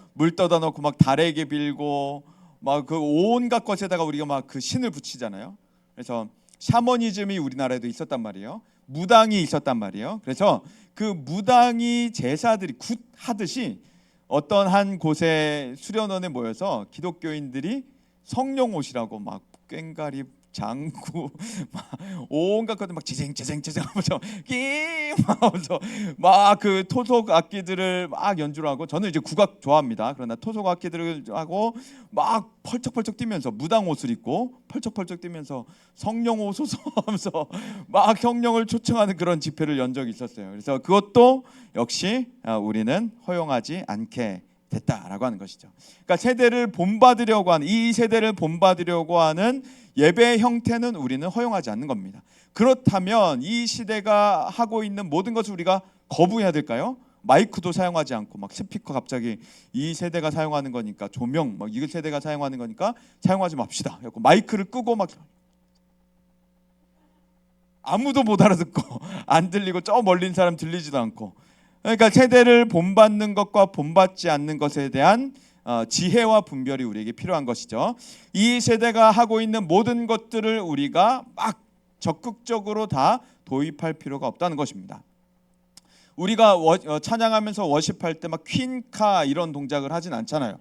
막 달에게 빌고 막 그 온갖 것에다가 우리가 막 그 신을 붙이잖아요. 그래서 샤머니즘이 우리나라에도 있었단 말이에요. 무당이 있었단 말이에요. 그래서 그 무당이 제사들이 굿하듯이 어떤 한 곳에 수련원에 모여서 기독교인들이 성령 옷이라고 막 꽹과리 장구 막 온갖 것들 막 지생지생 하면서 하면서 막 그 토속 악기들을 막 연주를 하고, 저는 이제 국악 좋아합니다. 그러나 토속 악기들을 하고 막 펄쩍펄쩍 뛰면서 무당 옷을 입고 펄쩍펄쩍 뛰면서 성령 오소서 하면서 막 성령을 초청하는 그런 집회를 연 적이 있었어요. 그래서 그것도 역시 우리는 허용하지 않게 됐다라고 하는 것이죠. 그러니까 세대를 본받으려고 하는, 이 세대를 본받으려고 하는 예배 형태는 우리는 허용하지 않는 겁니다. 그렇다면 이 시대가 하고 있는 모든 것을 우리가 거부해야 될까요? 마이크도 사용하지 않고 막 스피커 갑자기 이 세대가 사용하는 거니까, 조명 막 이 세대가 사용하는 거니까 사용하지 맙시다. 그래서 마이크를 끄고 막 아무도 못 알아듣고 안 들리고 저 멀리 있는 사람 들리지도 않고, 그러니까 세대를 본받는 것과 본받지 않는 것에 대한 지혜와 분별이 우리에게 필요한 것이죠. 이 세대가 하고 있는 모든 것들을 우리가 막 적극적으로 다 도입할 필요가 없다는 것입니다. 우리가 찬양하면서 워십할 때 막 퀸카 이런 동작을 하진 않잖아요.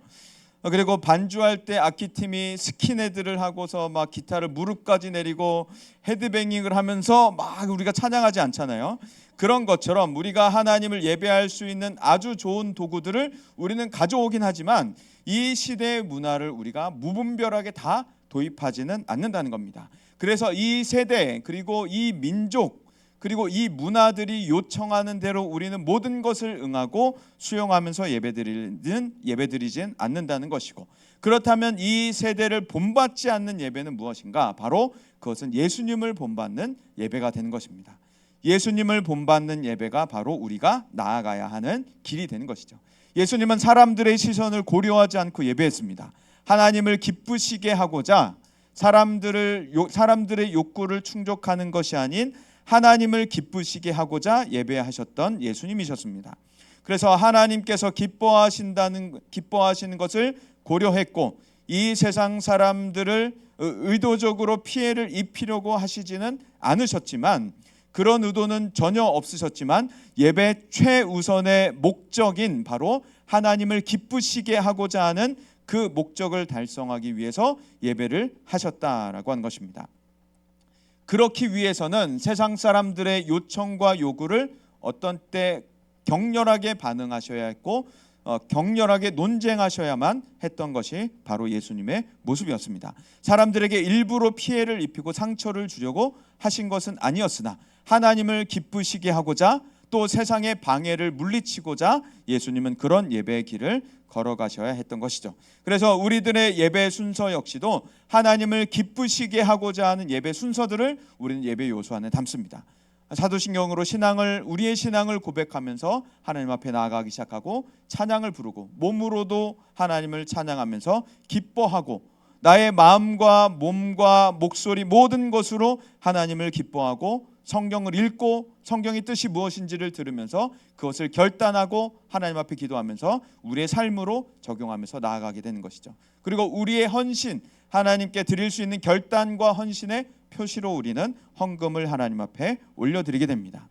그리고 반주할 때 악기팀이 스킨헤드를 하고서 막 기타를 무릎까지 내리고 헤드뱅잉을 하면서 막 우리가 찬양하지 않잖아요. 그런 것처럼 우리가 하나님을 예배할 수 있는 아주 좋은 도구들을 우리는 가져오긴 하지만 이 시대의 문화를 우리가 무분별하게 다 도입하지는 않는다는 겁니다. 그래서 이 세대, 그리고 이 민족, 그리고 이 문화들이 요청하는 대로 우리는 모든 것을 응하고 수용하면서 예배드리진 않는다는 것이고, 그렇다면 이 세대를 본받지 않는 예배는 무엇인가? 바로 그것은 예수님을 본받는 예배가 되는 것입니다. 예수님을 본받는 예배가 바로 우리가 나아가야 하는 길이 되는 것이죠. 예수님은 사람들의 시선을 고려하지 않고 예배했습니다. 하나님을 기쁘시게 하고자 사람들의 욕구를 충족하는 것이 아닌 하나님을 기쁘시게 하고자 예배하셨던 예수님이셨습니다. 그래서 하나님께서 기뻐하시는 것을 고려했고, 이 세상 사람들을 의도적으로 피해를 입히려고 하시지는 않으셨지만, 그런 의도는 전혀 없으셨지만 예배 최우선의 목적인 바로 하나님을 기쁘시게 하고자 하는 그 목적을 달성하기 위해서 예배를 하셨다라고 하는 것입니다. 그렇기 위해서는 세상 사람들의 요청과 요구를 어떤 때 격렬하게 반응하셔야 했고 격렬하게 논쟁하셔야만 했던 것이 바로 예수님의 모습이었습니다. 사람들에게 일부러 피해를 입히고 상처를 주려고 하신 것은 아니었으나 하나님을 기쁘시게 하고자 또 세상의 방해를 물리치고자 예수님은 그런 예배의 길을 걸어가셔야 했던 것이죠. 그래서 우리들의 예배 순서 역시도 하나님을 기쁘시게 하고자 하는 예배 순서들을 우리는 예배 요소 안에 담습니다. 사도신경으로 우리의 신앙을 고백하면서 하나님 앞에 나아가기 시작하고 찬양을 부르고 몸으로도 하나님을 찬양하면서 기뻐하고 나의 마음과 몸과 목소리 모든 것으로 하나님을 기뻐하고 성경을 읽고 성경의 뜻이 무엇인지를 들으면서 그것을 결단하고 하나님 앞에 기도하면서 우리의 삶으로 적용하면서 나아가게 되는 것이죠. 그리고 우리의 헌신, 하나님께 드릴 수 있는 결단과 헌신의 표시로 우리는 헌금을 하나님 앞에 올려드리게 됩니다.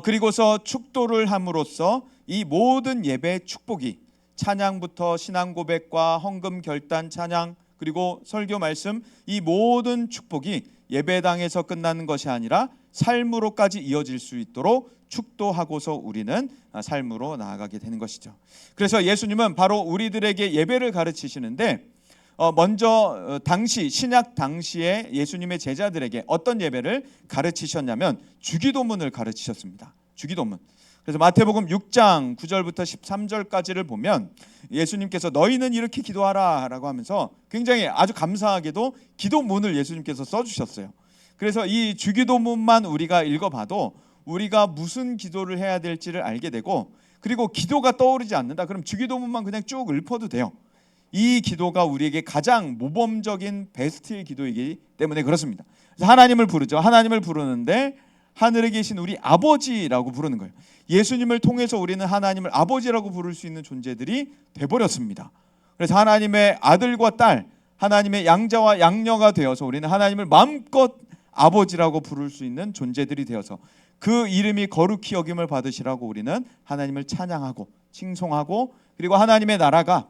그리고서 축도를 함으로써 이 모든 예배의 축복이 찬양부터 신앙 고백과 헌금 결단 찬양 그리고 설교 말씀 이 모든 축복이 예배당에서 끝나는 것이 아니라 삶으로까지 이어질 수 있도록 축도하고서 우리는 삶으로 나아가게 되는 것이죠. 그래서 예수님은 바로 우리들에게 예배를 가르치시는데 먼저 신약 당시에 예수님의 제자들에게 어떤 예배를 가르치셨냐면 주기도문을 가르치셨습니다. 주기도문. 그래서 마태복음 6장 9절부터 13절까지를 보면 예수님께서 너희는 이렇게 기도하라 라고 하면서 굉장히 아주 감사하게도 기도문을 예수님께서 써주셨어요. 그래서 이 주기도문만 우리가 읽어봐도 우리가 무슨 기도를 해야 될지를 알게 되고 그리고 기도가 떠오르지 않는다 그럼 주기도문만 그냥 쭉 읊어도 돼요. 이 기도가 우리에게 가장 모범적인 베스트의 기도이기 때문에 그렇습니다. 그래서 하나님을 부르죠. 하나님을 부르는데 하늘에 계신 우리 아버지라고 부르는 거예요. 예수님을 통해서 우리는 하나님을 아버지라고 부를 수 있는 존재들이 돼버렸습니다. 그래서 하나님의 아들과 딸, 하나님의 양자와 양녀가 되어서 우리는 하나님을 마음껏 아버지라고 부를 수 있는 존재들이 되어서 그 이름이 거룩히 여김을 받으시라고 우리는 하나님을 찬양하고 칭송하고 그리고 하나님의 나라가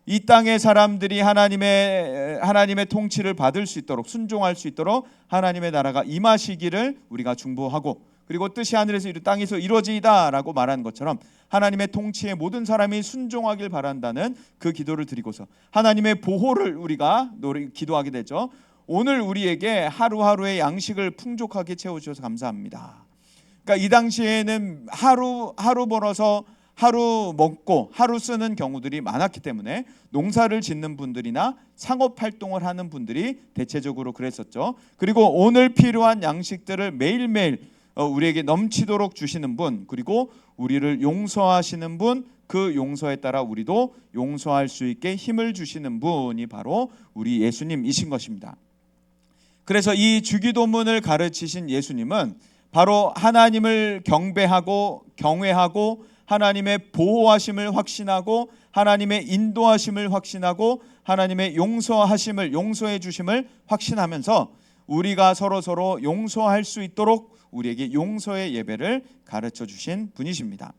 이 땅의 사람들이 하나님의 통치를 받을 수 있도록, 순종할 수 있도록 하나님의 나라가 임하시기를 우리가 중보하고, 그리고 뜻이 하늘에서 땅에서 이루어지이다라고 말하는 것처럼 하나님의 통치에 모든 사람이 순종하길 바란다는 그 기도를 드리고서 하나님의 보호를 우리가 기도하게 되죠. 오늘 우리에게 하루하루의 양식을 풍족하게 채워주셔서 감사합니다. 그러니까 이 당시에는 하루 벌어서 하루 먹고 하루 쓰는 경우들이 많았기 때문에 농사를 짓는 분들이나 상업 활동을 하는 분들이 대체적으로 그랬었죠. 그리고 오늘 필요한 양식들을 매일매일 우리에게 넘치도록 주시는 분, 그리고 우리를 용서하시는 분, 그 용서에 따라 우리도 용서할 수 있게 힘을 주시는 분이 바로 우리 예수님이신 것입니다. 그래서 이 주기도문을 가르치신 예수님은 바로 하나님을 경배하고 경외하고 하나님의 보호하심을 확신하고 하나님의 인도하심을 확신하고 하나님의 용서하심을, 용서해 주심을 확신하면서 우리가 서로 용서할 수 있도록 우리에게 용서의 예배를 가르쳐 주신 분이십니다.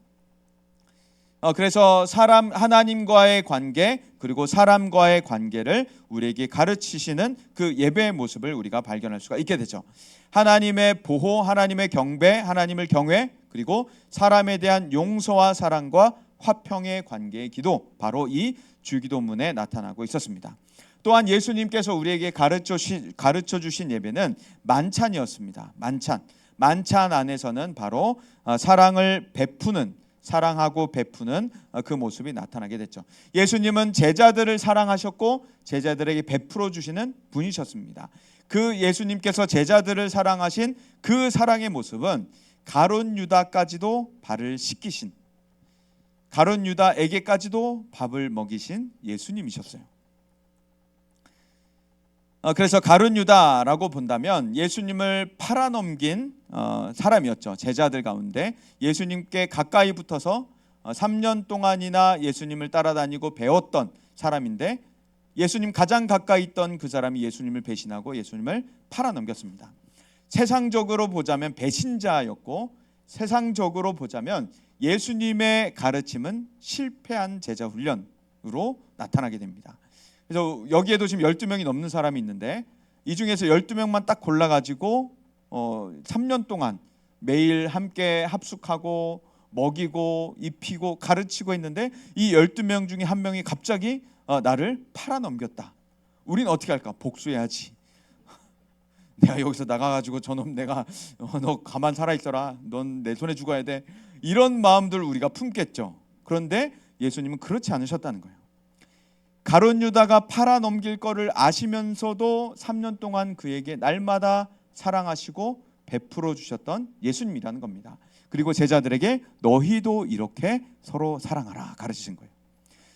그래서 하나님과의 관계, 그리고 사람과의 관계를 우리에게 가르치시는 그 예배의 모습을 우리가 발견할 수가 있게 되죠. 하나님의 보호, 하나님의 경배, 하나님을 경외, 그리고 사람에 대한 용서와 사랑과 화평의 관계의 기도, 바로 이 주기도문에 나타나고 있었습니다. 또한 예수님께서 우리에게 가르쳐 주신 예배는 만찬이었습니다. 만찬 안에서는 바로 사랑을 베푸는, 사랑하고 베푸는 그 모습이 나타나게 됐죠. 예수님은 제자들을 사랑하셨고 제자들에게 베풀어 주시는 분이셨습니다. 그 예수님께서 제자들을 사랑하신 그 사랑의 모습은 가룟 유다까지도 발을 씻기신, 가룟 유다에게까지도 밥을 먹이신 예수님이셨어요. 그래서 가룟 유다라고 본다면 예수님을 팔아넘긴 사람이었죠. 제자들 가운데 예수님께 가까이 붙어서 3년 동안이나 예수님을 따라다니고 배웠던 사람인데, 예수님 가장 가까이 있던 그 사람이 예수님을 배신하고 예수님을 팔아넘겼습니다. 세상적으로 보자면 배신자였고, 세상적으로 보자면 예수님의 가르침은 실패한 제자 훈련으로 나타나게 됩니다. 그래서 여기에도 지금 12명이 넘는 사람이 있는데 이 중에서 12명만 딱 골라가지고 3년 동안 매일 함께 합숙하고 먹이고 입히고 가르치고 했는데, 이 12명 중에 한 명이 갑자기 나를 팔아넘겼다. 우린 어떻게 할까? 복수해야지. 내가 여기서 나가가지고 저놈 내가 너 가만 살아있어라, 넌 내 손에 죽어야 돼, 이런 마음들 우리가 품겠죠. 그런데 예수님은 그렇지 않으셨다는 거예요. 가룟 유다가 팔아넘길 거를 아시면서도 3년 동안 그에게 날마다 사랑하시고 베풀어 주셨던 예수님이라는 겁니다. 그리고 제자들에게 너희도 이렇게 서로 사랑하라 가르치신 거예요.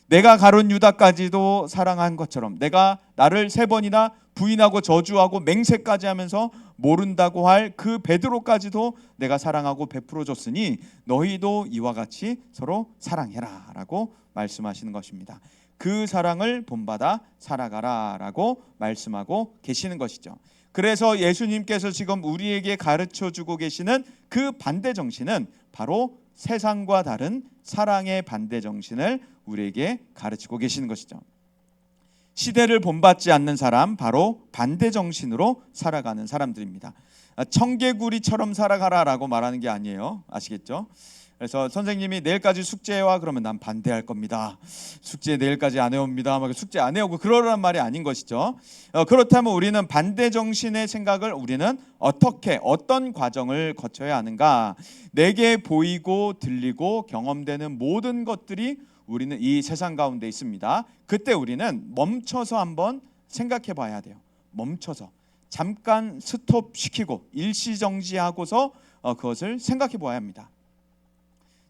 내가 가룟 유다까지도 사랑한 것처럼, 내가 나를 3번이나 부인하고 저주하고 맹세까지 하면서 모른다고 할 그 베드로까지도 내가 사랑하고 베풀어 줬으니 너희도 이와 같이 서로 사랑해라 라고 말씀하시는 것입니다. 그 사랑을 본받아 살아가라 라고 말씀하고 계시는 것이죠. 그래서 예수님께서 지금 우리에게 가르쳐주고 계시는 그 반대 정신은 바로 세상과 다른 사랑의 반대 정신을 우리에게 가르치고 계시는 것이죠. 시대를 본받지 않는 사람, 바로 반대 정신으로 살아가는 사람들입니다. 청개구리처럼 살아가라라고 말하는 게 아니에요. 아시겠죠? 그래서 선생님이 내일까지 숙제와 그러면 난 반대할 겁니다. 숙제 내일까지 안 해옵니다. 막 숙제 안 해오고 그러라는 말이 아닌 것이죠. 그렇다면 우리는 반대 정신의 생각을 우리는 어떤 과정을 거쳐야 하는가? 내게 보이고 들리고 경험되는 모든 것들이 우리는 이 세상 가운데 있습니다. 그때 우리는 멈춰서 한번 생각해 봐야 돼요. 멈춰서 잠깐 스톱시키고 일시정지하고서 그것을 생각해 봐야 합니다.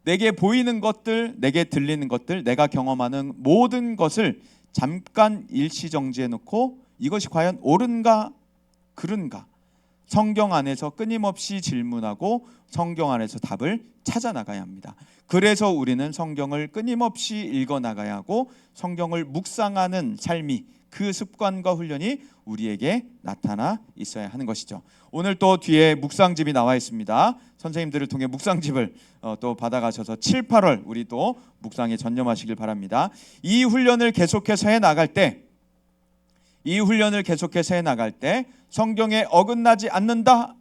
내게 보이는 것들, 내게 들리는 것들, 내가 경험하는 모든 것을 잠깐 일시정지해 놓고 이것이 과연 옳은가 그른가, 성경 안에서 끊임없이 질문하고 성경 안에서 답을 찾아 나가야 합니다. 그래서 우리는 성경을 끊임없이 읽어 나가야 하고 성경을 묵상하는 삶이 그 습관과 훈련이 우리에게 나타나 있어야 하는 것이죠. 오늘 또 뒤에 묵상집이 나와 있습니다. 선생님들을 통해 묵상집을 또 받아가셔서 7, 8월 우리 또 묵상에 전념하시길 바랍니다. 이 훈련을 계속해서 해 나갈 때 성경에 어긋나지 않는다.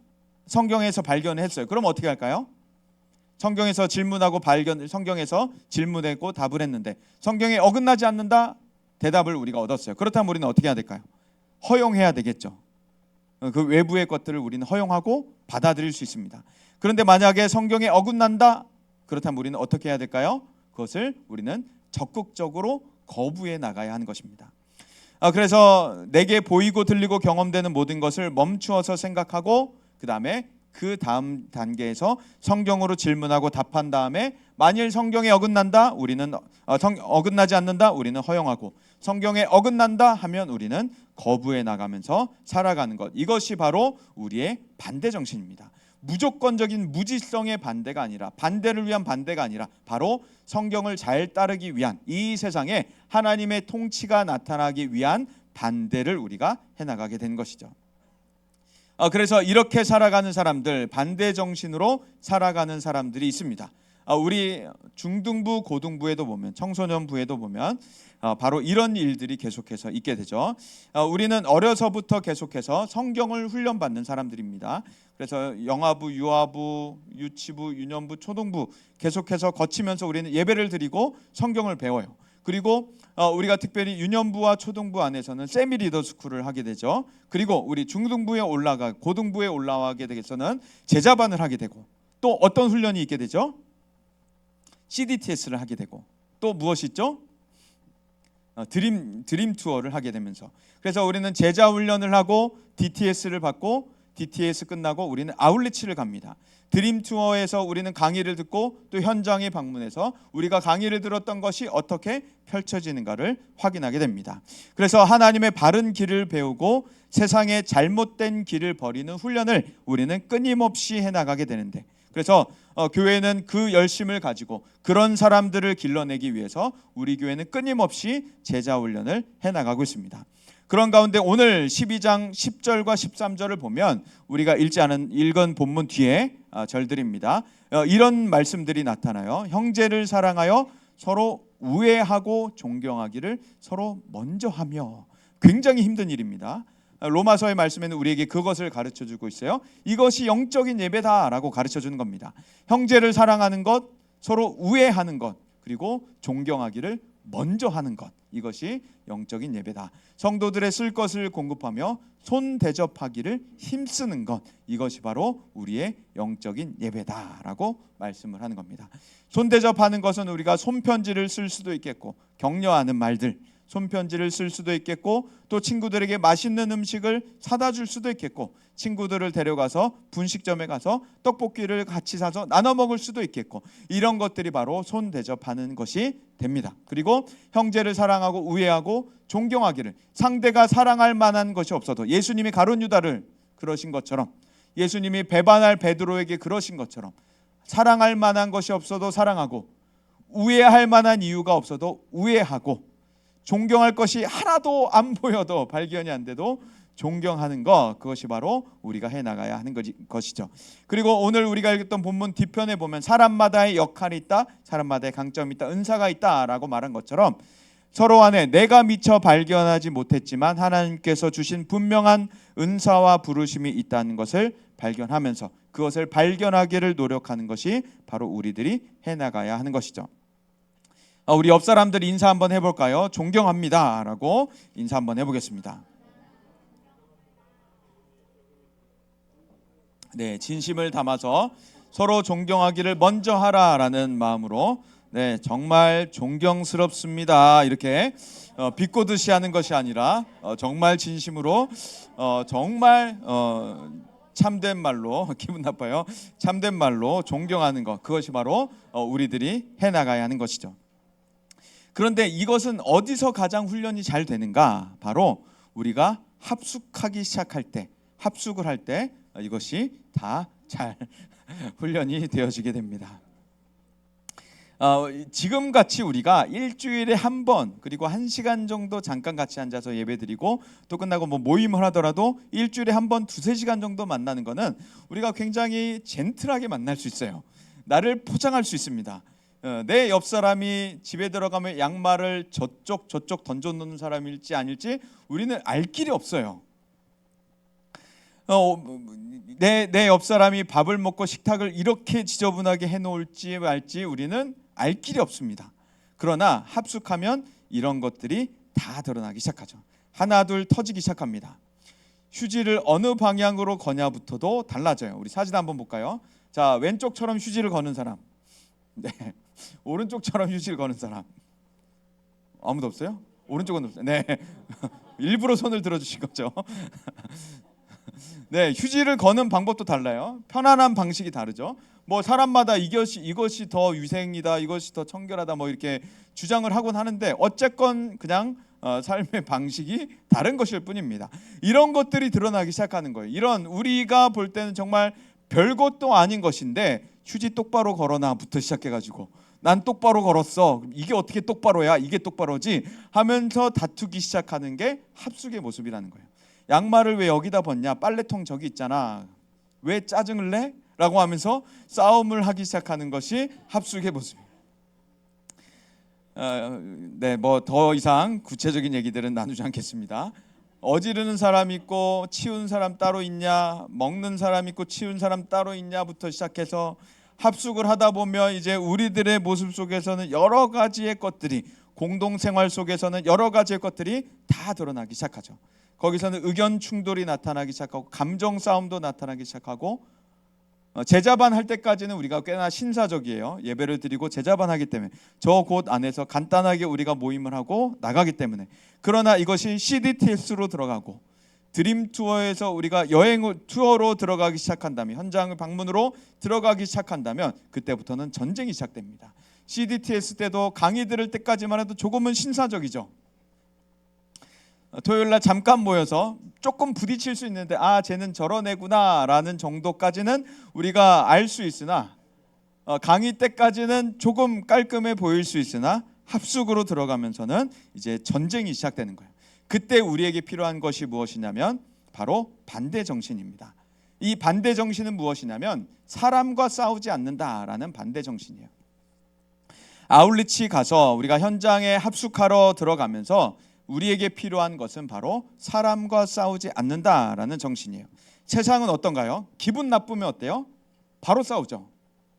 성경에서 발견했어요. 그럼 어떻게 할까요? 성경에서 질문했고 답을 했는데 성경에 어긋나지 않는다. 대답을 우리가 얻었어요. 그렇다면 우리는 어떻게 해야 될까요? 허용해야 되겠죠. 그 외부의 것들을 우리는 허용하고 받아들일 수 있습니다. 그런데 만약에 성경에 어긋난다. 그렇다면 우리는 어떻게 해야 될까요? 그것을 우리는 적극적으로 거부해 나가야 하는 것입니다. 그래서 내게 보이고 들리고 경험되는 모든 것을 멈추어서 생각하고 그 다음 단계에서 성경으로 질문하고 답한 다음에 만일 성경에 어긋난다 우리는 어긋나지 않는다 우리는 허용하고 성경에 어긋난다 하면 우리는 거부해 나가면서 살아가는 것. 이것이 바로 우리의 반대 정신입니다. 무조건적인 무지성의 반대가 아니라 반대를 위한 반대가 아니라 바로 성경을 잘 따르기 위한 이 세상에 하나님의 통치가 나타나기 위한 반대를 우리가 해나가게 된 것이죠. 그래서 이렇게 살아가는 사람들, 반대 정신으로 살아가는 사람들이 있습니다. 우리 중등부, 고등부에도 보면, 청소년부에도 보면 바로 이런 일들이 계속해서 있게 되죠. 우리는 어려서부터 계속해서 성경을 훈련받는 사람들입니다. 그래서 영아부, 유아부, 유치부, 유년부, 초등부 계속해서 거치면서 우리는 예배를 드리고 성경을 배워요. 그리고 우리가 특별히 유년부와 초등부 안에서는 세미 리더 스쿨을 하게 되죠. 그리고 우리 중등부에 고등부에 올라가게 되서는 제자반을 하게 되고 또 어떤 훈련이 있게 되죠? CDTS를 하게 되고 또 무엇이 있죠? 드림 투어를 하게 되면서 그래서 우리는 제자 훈련을 하고 DTS를 받고 DTS 끝나고 우리는 아울리치를 갑니다. 드림 투어에서 우리는 강의를 듣고 또 현장에 방문해서 우리가 강의를 들었던 것이 어떻게 펼쳐지는가를 확인하게 됩니다. 그래서 하나님의 바른 길을 배우고 세상의 잘못된 길을 버리는 훈련을 우리는 끊임없이 해나가게 되는데 그래서 교회는 그 열심을 가지고 그런 사람들을 길러내기 위해서 우리 교회는 끊임없이 제자 훈련을 해나가고 있습니다. 그런 가운데 오늘 12장 10절과 13절을 보면 우리가 읽은 본문 뒤에 절들입니다. 이런 말씀들이 나타나요. 형제를 사랑하여 서로 우애하고 존경하기를 서로 먼저 하며. 굉장히 힘든 일입니다. 로마서의 말씀에는 우리에게 그것을 가르쳐주고 있어요. 이것이 영적인 예배다라고 가르쳐주는 겁니다. 형제를 사랑하는 것, 서로 우애하는 것, 그리고 존경하기를 먼저 하는 것, 이것이 영적인 예배다. 성도들의 쓸 것을 공급하며 손 대접하기를 힘쓰는 것, 이것이 바로 우리의 영적인 예배다라고 말씀을 하는 겁니다. 손 대접하는 것은 우리가 손편지를 쓸 수도 있겠고 격려하는 말들, 손편지를 쓸 수도 있겠고 또 친구들에게 맛있는 음식을 사다 줄 수도 있겠고 친구들을 데려가서 분식점에 가서 떡볶이를 같이 사서 나눠 먹을 수도 있겠고 이런 것들이 바로 손 대접하는 것이 됩니다. 그리고 형제를 사랑하고 우애하고 존경하기를 상대가 사랑할 만한 것이 없어도 예수님이 가룟 유다를 그러신 것처럼 예수님이 배반할 베드로에게 그러신 것처럼 사랑할 만한 것이 없어도 사랑하고 우애할 만한 이유가 없어도 우애하고 존경할 것이 하나도 안 보여도 발견이 안 돼도 존경하는 것, 그것이 바로 우리가 해나가야 하는 것이죠. 그리고 오늘 우리가 읽었던 본문 뒤편에 보면 사람마다의 역할이 있다, 사람마다의 강점이 있다, 은사가 있다라고 말한 것처럼 서로 안에 내가 미처 발견하지 못했지만 하나님께서 주신 분명한 은사와 부르심이 있다는 것을 발견하면서 그것을 발견하기를 노력하는 것이 바로 우리들이 해나가야 하는 것이죠. 우리 옆 사람들 인사 한번 해볼까요? 존경합니다 라고 인사 한번 해보겠습니다. 네, 진심을 담아서 서로 존경하기를 먼저 하라라는 마음으로 네, 정말 존경스럽습니다 이렇게 비꼬듯이 하는 것이 아니라 정말 진심으로 정말 참된 말로 기분 나빠요. 참된 말로 존경하는 것, 그것이 바로 우리들이 해나가야 하는 것이죠. 그런데 이것은 어디서 가장 훈련이 잘 되는가? 바로 우리가 합숙하기 시작할 때, 합숙을 할 때 이것이 다 잘 훈련이 되어지게 됩니다. 지금 같이 우리가 일주일에 한 번 그리고 1시간 정도 잠깐 같이 앉아서 예배드리고 또 끝나고 뭐 모임을 하더라도 일주일에 한 번 2-3시간 정도 만나는 거는 우리가 굉장히 젠틀하게 만날 수 있어요. 나를 포장할 수 있습니다. 내 옆 사람이 집에 들어가면 양말을 저쪽 던져놓는 사람일지 아닐지 우리는 알 길이 없어요. 내 옆 사람이 밥을 먹고 식탁을 이렇게 지저분하게 해놓을지 말지 우리는 알 길이 없습니다. 그러나 합숙하면 이런 것들이 다 드러나기 시작하죠. 하나 둘 터지기 시작합니다. 휴지를 어느 방향으로 거냐부터도 달라져요. 우리 사진 한번 볼까요? 자, 왼쪽처럼 휴지를 거는 사람, 네, 오른쪽처럼 휴지를 거는 사람 아무도 없어요? 오른쪽은 없어요. 네, 일부러 손을 들어주신 거죠. 네, 휴지를 거는 방법도 달라요. 편안한 방식이 다르죠. 뭐 사람마다 이것이 더 위생이다, 이것이 더 청결하다 뭐 이렇게 주장을 하곤 하는데 어쨌건 그냥 삶의 방식이 다른 것일 뿐입니다. 이런 것들이 드러나기 시작하는 거예요. 이런 우리가 볼 때는 정말 별것도 아닌 것인데 휴지 똑바로 걸어놔부터 시작해가지고 난 똑바로 걸었어. 이게 어떻게 똑바로야? 이게 똑바로지? 하면서 다투기 시작하는 게 합숙의 모습이라는 거예요. 양말을 왜 여기다 벗냐? 빨래통 저기 있잖아. 왜 짜증을 내? 라고 하면서 싸움을 하기 시작하는 것이 합숙의 모습이에요. 네, 뭐 더 이상 구체적인 얘기들은 나누지 않겠습니다. 어지르는 사람 있고 치운 사람 따로 있냐, 먹는 사람 있고 치운 사람 따로 있냐부터 시작해서 합숙을 하다 보면 이제 우리들의 모습 속에서는 여러 가지의 것들이, 공동생활 속에서는 여러 가지의 것들이 다 드러나기 시작하죠. 거기서는 의견 충돌이 나타나기 시작하고 감정 싸움도 나타나기 시작하고 제자반 할 때까지는 우리가 꽤나 신사적이에요. 예배를 드리고 제자반 하기 때문에 저 곳 안에서 간단하게 우리가 모임을 하고 나가기 때문에. 그러나 이것이 CDTS로 들어가고 드림 투어에서 우리가 여행 투어로 들어가기 시작한다면, 현장을 방문으로 들어가기 시작한다면 그때부터는 전쟁이 시작됩니다. CDTS 때도 강의 들을 때까지만 해도 조금은 신사적이죠. 토요일날 잠깐 모여서 조금 부딪힐 수 있는데 쟤는 저런 애구나 라는 정도까지는 우리가 알 수 있으나 강의 때까지는 조금 깔끔해 보일 수 있으나 합숙으로 들어가면서는 이제 전쟁이 시작되는 거예요. 그때 우리에게 필요한 것이 무엇이냐면 바로 반대 정신입니다. 이 반대 정신은 무엇이냐면 사람과 싸우지 않는다라는 반대 정신이에요. 아울리치 가서 우리가 현장에 합숙하러 들어가면서 우리에게 필요한 것은 바로 사람과 싸우지 않는다라는 정신이에요. 세상은 어떤가요? 기분 나쁘면 어때요? 바로 싸우죠.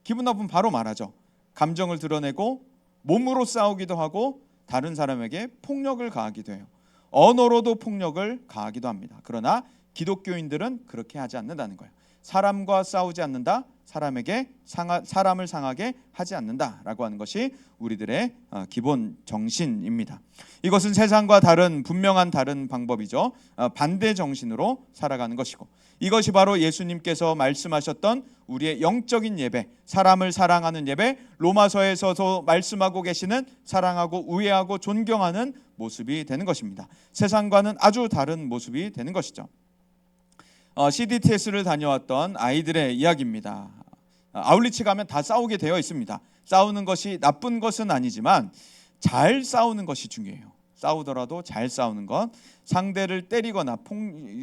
기분 나쁘면 바로 말하죠. 감정을 드러내고 몸으로 싸우기도 하고 다른 사람에게 폭력을 가하기도 해요. 언어로도 폭력을 가하기도 합니다. 그러나 기독교인들은 그렇게 하지 않는다는 거예요. 사람과 싸우지 않는다, 사람을 상하게 하지 않는다라고 하는 것이 우리들의 기본 정신입니다. 이것은 세상과 다른 분명한 다른 방법이죠. 반대 정신으로 살아가는 것이고, 이것이 바로 예수님께서 말씀하셨던 우리의 영적인 예배, 사람을 사랑하는 예배, 로마서에서도 말씀하고 계시는 사랑하고 우애하고 존경하는 모습이 되는 것입니다. 세상과는 아주 다른 모습이 되는 것이죠. CDTS를 다녀왔던 아이들의 이야기입니다. 아울리치 가면 다 싸우게 되어 있습니다. 싸우는 것이 나쁜 것은 아니지만 잘 싸우는 것이 중요해요. 싸우더라도 잘 싸우는 것, 상대를 때리거나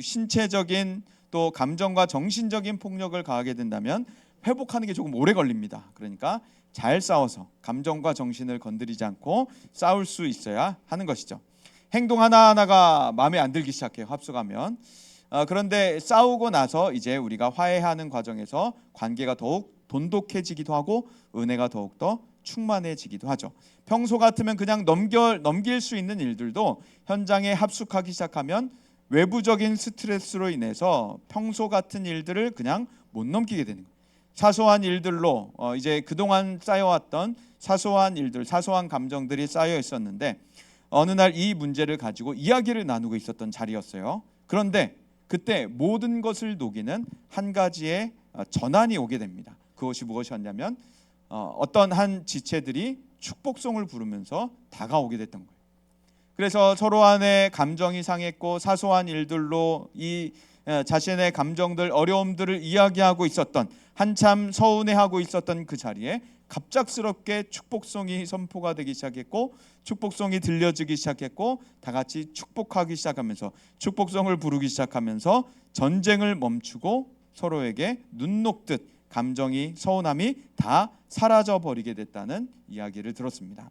신체적인 또 감정과 정신적인 폭력을 가하게 된다면 회복하는 게 조금 오래 걸립니다. 그러니까 잘 싸워서 감정과 정신을 건드리지 않고 싸울 수 있어야 하는 것이죠. 행동 하나하나가 마음에 안 들기 시작해요. 합숙하면. 그런데 싸우고 나서 이제 우리가 화해하는 과정에서 관계가 더욱 돈독해지기도 하고 은혜가 더욱더 충만해지기도 하죠. 평소 같으면 그냥 넘길 수 있는 일들도 현장에 합숙하기 시작하면 외부적인 스트레스로 인해서 평소 같은 일들을 그냥 못 넘기게 되는 거예요. 사소한 일들로 이제 그동안 쌓여왔던 사소한 일들, 사소한 감정들이 쌓여 있었는데 어느 날 이 문제를 가지고 이야기를 나누고 있었던 자리였어요. 그런데 그때 모든 것을 녹이는 한 가지의 전환이 오게 됩니다. 그것이 무엇이었냐면 어떤 한 지체들이 축복송을 부르면서 다가오게 됐던 거예요. 그래서 서로 안에 감정이 상했고 사소한 일들로 이 자신의 감정들, 어려움들을 이야기하고 있었던, 한참 서운해하고 있었던 그 자리에 갑작스럽게 축복성이 선포가 되기 시작했고 축복성이 들려지기 시작했고 다 같이 축복하기 시작하면서 축복성을 부르기 시작하면서 전쟁을 멈추고 서로에게 눈 녹듯 감정이 서운함이 다 사라져 버리게 됐다는 이야기를 들었습니다.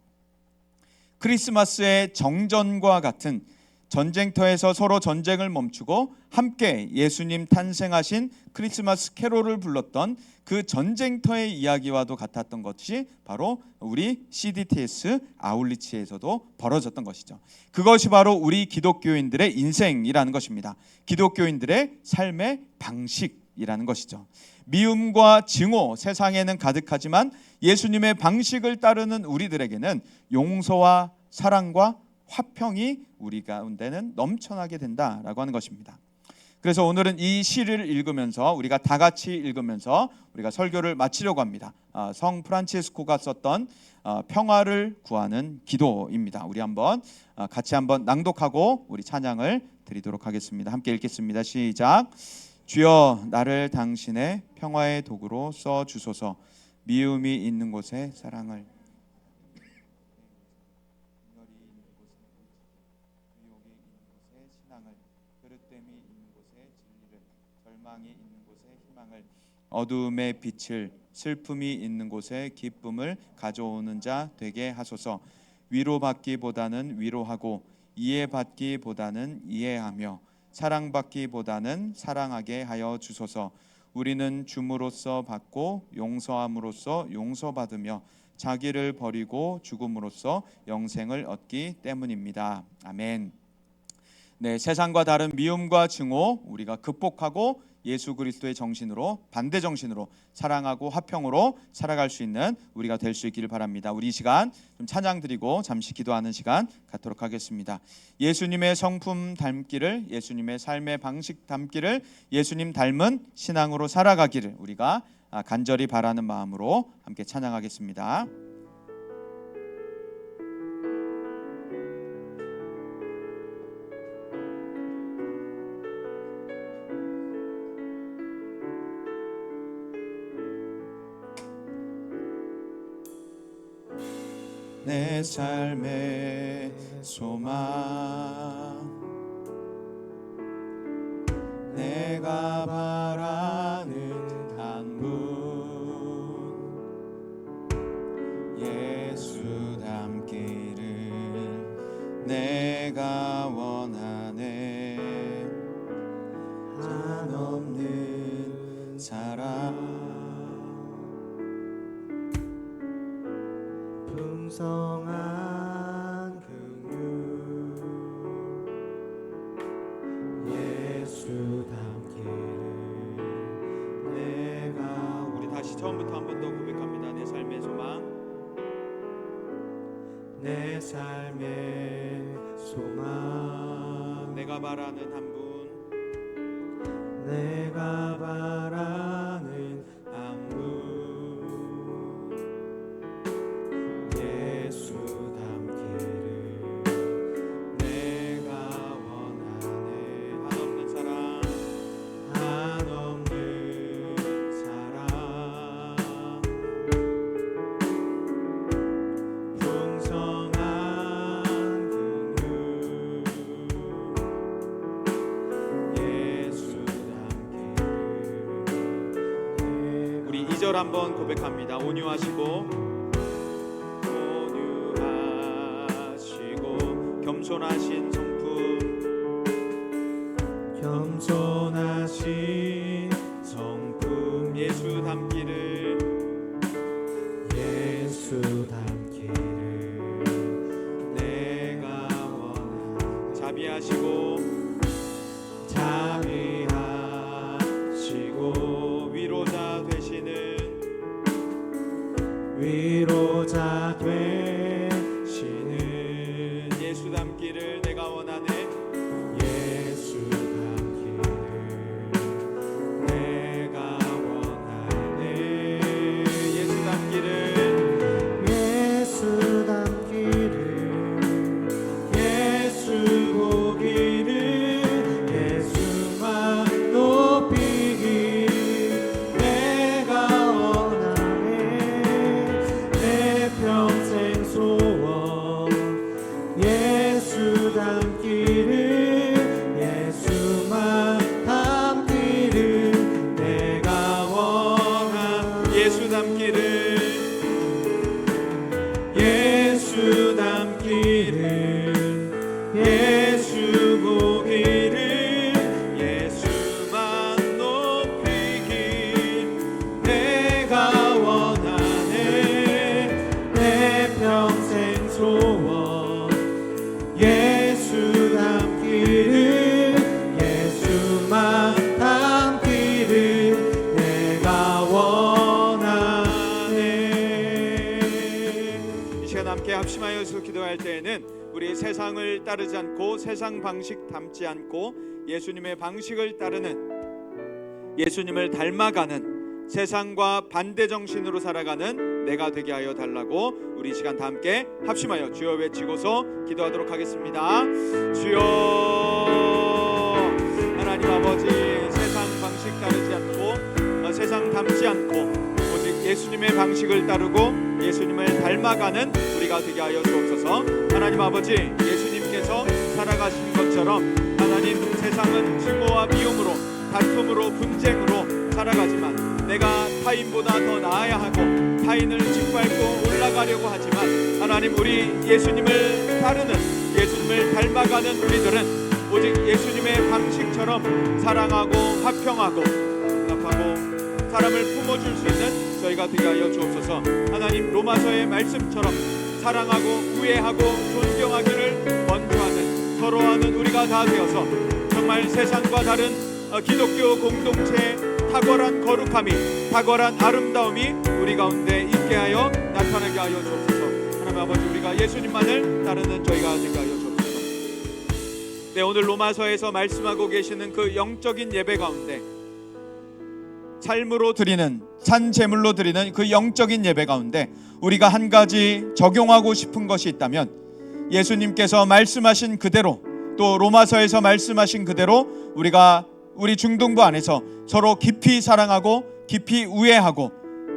크리스마스의 정전과 같은 전쟁터에서 서로 전쟁을 멈추고 함께 예수님 탄생하신 크리스마스 캐롤을 불렀던 그 전쟁터의 이야기와도 같았던 것이 바로 우리 CDTS 아울리치에서도 벌어졌던 것이죠. 그것이 바로 우리 기독교인들의 인생이라는 것입니다. 기독교인들의 삶의 방식이라는 것이죠. 미움과 증오 세상에는 가득하지만 예수님의 방식을 따르는 우리들에게는 용서와 사랑과 화평이 우리 가운데는 넘쳐나게 된다라고 하는 것입니다. 그래서 오늘은 이 시를 읽으면서 우리가 다 같이 읽으면서 우리가 설교를 마치려고 합니다. 성 프란치스코가 썼던 평화를 구하는 기도입니다. 우리 한번 같이 한번 낭독하고 우리 찬양을 드리도록 하겠습니다. 함께 읽겠습니다. 시작. 주여 나를 당신의 평화의 도구로 써 주소서. 미움이 있는 곳에 사랑을, 분열이 있는 곳에 의욕이 있는 곳에 신앙을, 그릇됨이 있는 곳에 진리를, 절망이 있는 곳에 희망을, 어두움의 빛을, 슬픔이 있는 곳에 기쁨을 가져오는 자 되게 하소서. 위로받기보다는 위로하고 이해받기보다는 이해하며 사랑받기보다는 사랑하게 하여 주소서. 우리는 줌으로써 받고 용서함으로써 용서받으며 자기를 버리고 죽음으로써 영생을 얻기 때문입니다. 아멘. 네, 세상과 다른 미움과 증오 우리가 극복하고 예수 그리스도의 정신으로, 반대 정신으로 사랑하고 화평으로 살아갈 수 있는 우리가 될 수 있기를 바랍니다. 우리 이 시간 좀 찬양 드리고 잠시 기도하는 시간 갖도록 하겠습니다. 예수님의 성품 닮기를, 예수님의 삶의 방식 닮기를, 예수님 닮은 신앙으로 살아가기를 우리가 간절히 바라는 마음으로 함께 찬양하겠습니다. 내 삶의 소망, 내가 바라는 한 분, 예수 닮기를 내가 원하네. 한없는 사랑, 풍성한 긍휼, 예수 닮기를 내가. 우리 다시 처음부터 한 번 더 고백합니다. 내 삶의 소망, 내 삶의 소망, 내가 바라는 한 분, 내가 바라는 한 분, 예수 닮기를 내가 원하네. 한없는 사랑, 한없는 사랑, 풍성한 긍휼, 예수 닮기를. 우리 2절 한번 고백합니다. 온유하시고 겸손하신 성품, 겸손하신 성품, 예수 닮기를, 예수 닮기를 내가 원하네. 자비하시고 자비하시고 위로자 되시는, 위로자 되시는 예수 닮기를 내가 원하네. 예수 닮기를 내가 원하네. 예수 닮기를, 예수 닮기를, 예수 보기를, 예수만 높이기를 내가 원하네. 예수 닮기를 예수 보기를 예수만 높이길 내가 원하네 내 평생 소원 예수 닮기를 예수만 닮기를 내가 원하네. 이 시간 함께 합심하여서 기도할 때에는 우리 세상을 따르지 않고 세상 방식 닮지 않고 예수님의 방식을 따르는 예수님을 닮아가는 세상과 반대 정신으로 살아가는 내가 되게 하여 달라고 우리 시간 다 함께 합심하여 주여 외치고서 기도하도록 하겠습니다. 주여 하나님 아버지 세상 방식 따르지 않고 세상 닮지 않고 오직 예수님의 방식을 따르고 예수님을 닮아가는 우리가 되게 하여 주옵소서. 하나님 아버지 예수님께서 살아가신 것처럼 하나님 세상은 증오와 미움으로 다툼으로 분쟁으로 살아가지만 내가 타인보다 더 나아야 하고 타인을 짓밟고 올라가려고 하지만 하나님 우리 예수님을 따르는 예수님을 닮아가는 우리들은 오직 예수님의 방식처럼 사랑하고 화평하고 응답하고 사람을 품어줄 수 있는 저희가 되게 하여 주옵소서. 하나님 로마서의 말씀처럼 사랑하고 우애하고 존경하기를 먼저 하는 서로 하는 우리가 다 되어서 정말 세상과 다른 기독교 공동체의 탁월한 거룩함이 탁월한 아름다움이 우리 가운데 있게 하여 나타나게 하여 주옵소서. 하나님 아버지 우리가 예수님만을 따르는 저희가 되게 하여 주옵소서. 네, 오늘 로마서에서 말씀하고 계시는 그 영적인 예배 가운데 삶으로 드리는 산 제물로 드리는 그 영적인 예배 가운데 우리가 한 가지 적용하고 싶은 것이 있다면 예수님께서 말씀하신 그대로 또 로마서에서 말씀하신 그대로 우리가 우리 중등부 안에서 서로 깊이 사랑하고 깊이 우애하고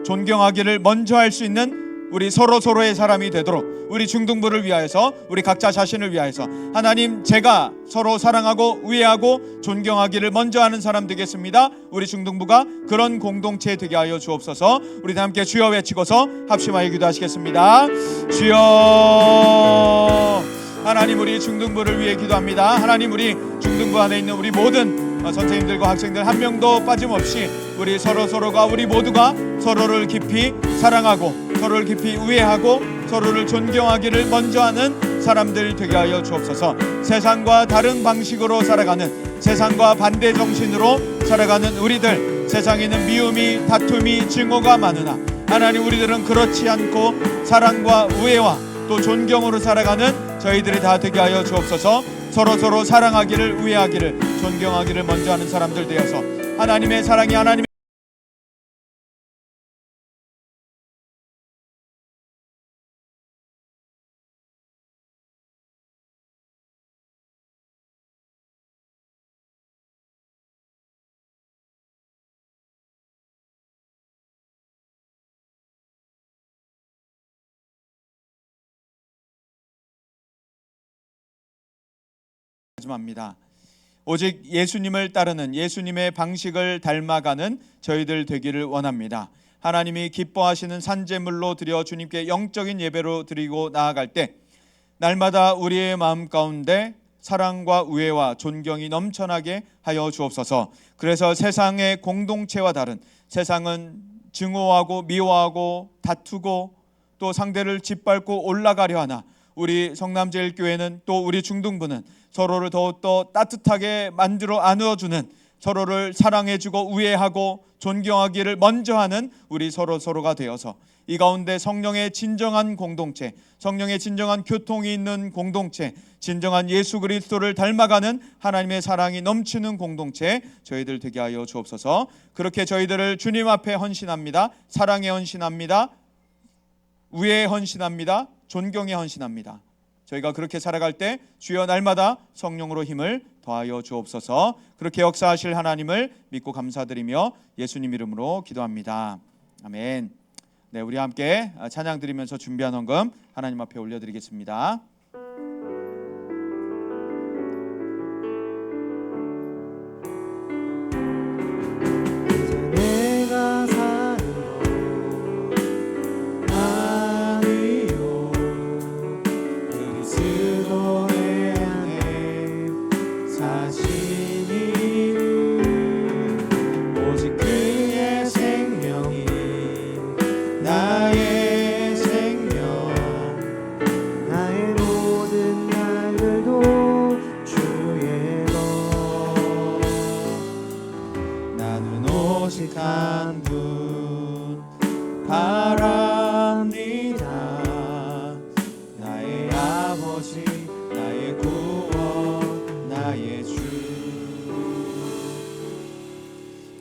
존경하기를 먼저 할 수 있는 우리 서로의 사람이 되도록 우리 중등부를 위하여서 우리 각자 자신을 위하여서 하나님 제가 서로 사랑하고 우애하고 존경하기를 먼저 하는 사람 되겠습니다. 우리 중등부가 그런 공동체 되게 하여 주옵소서. 우리 다 함께 주여 외치고서 합심하여 기도하시겠습니다. 주여 하나님 우리 중등부를 위해 기도합니다. 하나님 우리 중등부 안에 있는 우리 모든 선생님들과 학생들 한 명도 빠짐없이 우리 서로가 우리 모두가 서로를 깊이 사랑하고 서로를 깊이 우애하고 서로를 존경하기를 먼저 하는 사람들 되게 하여 주옵소서. 세상과 다른 방식으로 살아가는 세상과 반대 정신으로 살아가는 우리들 세상에는 미움이 다툼이 증오가 많으나 하나님 우리들은 그렇지 않고 사랑과 우애와 또 존경으로 살아가는 저희들이 다 되게 하여 주옵소서. 서로 사랑하기를 우애하기를 존경하기를 먼저 하는 사람들 되어서 하나님의 사랑이 하나님의 마지막입니다. 오직 예수님을 따르는 예수님의 방식을 닮아가는 저희들 되기를 원합니다. 하나님이 기뻐하시는 산제물로 드려 주님께 영적인 예배로 드리고 나아갈 때 날마다 우리의 마음 가운데 사랑과 우애와 존경이 넘쳐나게 하여 주옵소서. 그래서 세상의 공동체와 다른 세상은 증오하고 미워하고 다투고 또 상대를 짓밟고 올라가려 하나 우리 성남제일교회는 또 우리 중등부는 서로를 더욱더 따뜻하게 만들어 안아주는 서로를 사랑해주고 우애하고 존경하기를 먼저 하는 우리 서로가 되어서 이 가운데 성령의 진정한 공동체, 성령의 진정한 교통이 있는 공동체, 진정한 예수 그리스도를 닮아가는 하나님의 사랑이 넘치는 공동체 저희들 되게 하여 주옵소서. 그렇게 저희들을 주님 앞에 헌신합니다. 사랑에 헌신합니다. 우애에 헌신합니다. 존경에 헌신합니다. 저희가 그렇게 살아갈 때 주여 날마다 성령으로 힘을 더하여 주옵소서. 그렇게 역사하실 하나님을 믿고 감사드리며 예수님 이름으로 기도합니다. 아멘. 네, 우리 함께 찬양 드리면서 준비한 헌금 하나님 앞에 올려드리겠습니다. 내가 사는 것 아니요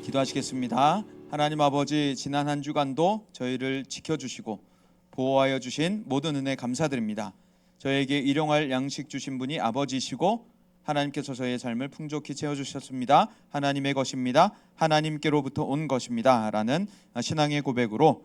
기도하시겠습니다. 하나님 아버지, 지난 한 주간도 저희를 지켜주시고 보호하여 주신 모든 은혜 감사드립니다. 저에게 일용할 양식 주신 분이 아버지시고 하나님께서 저의 삶을 풍족히 채워주셨습니다. 하나님의 것입니다. 하나님께로부터 온 것입니다. 라는 신앙의 고백으로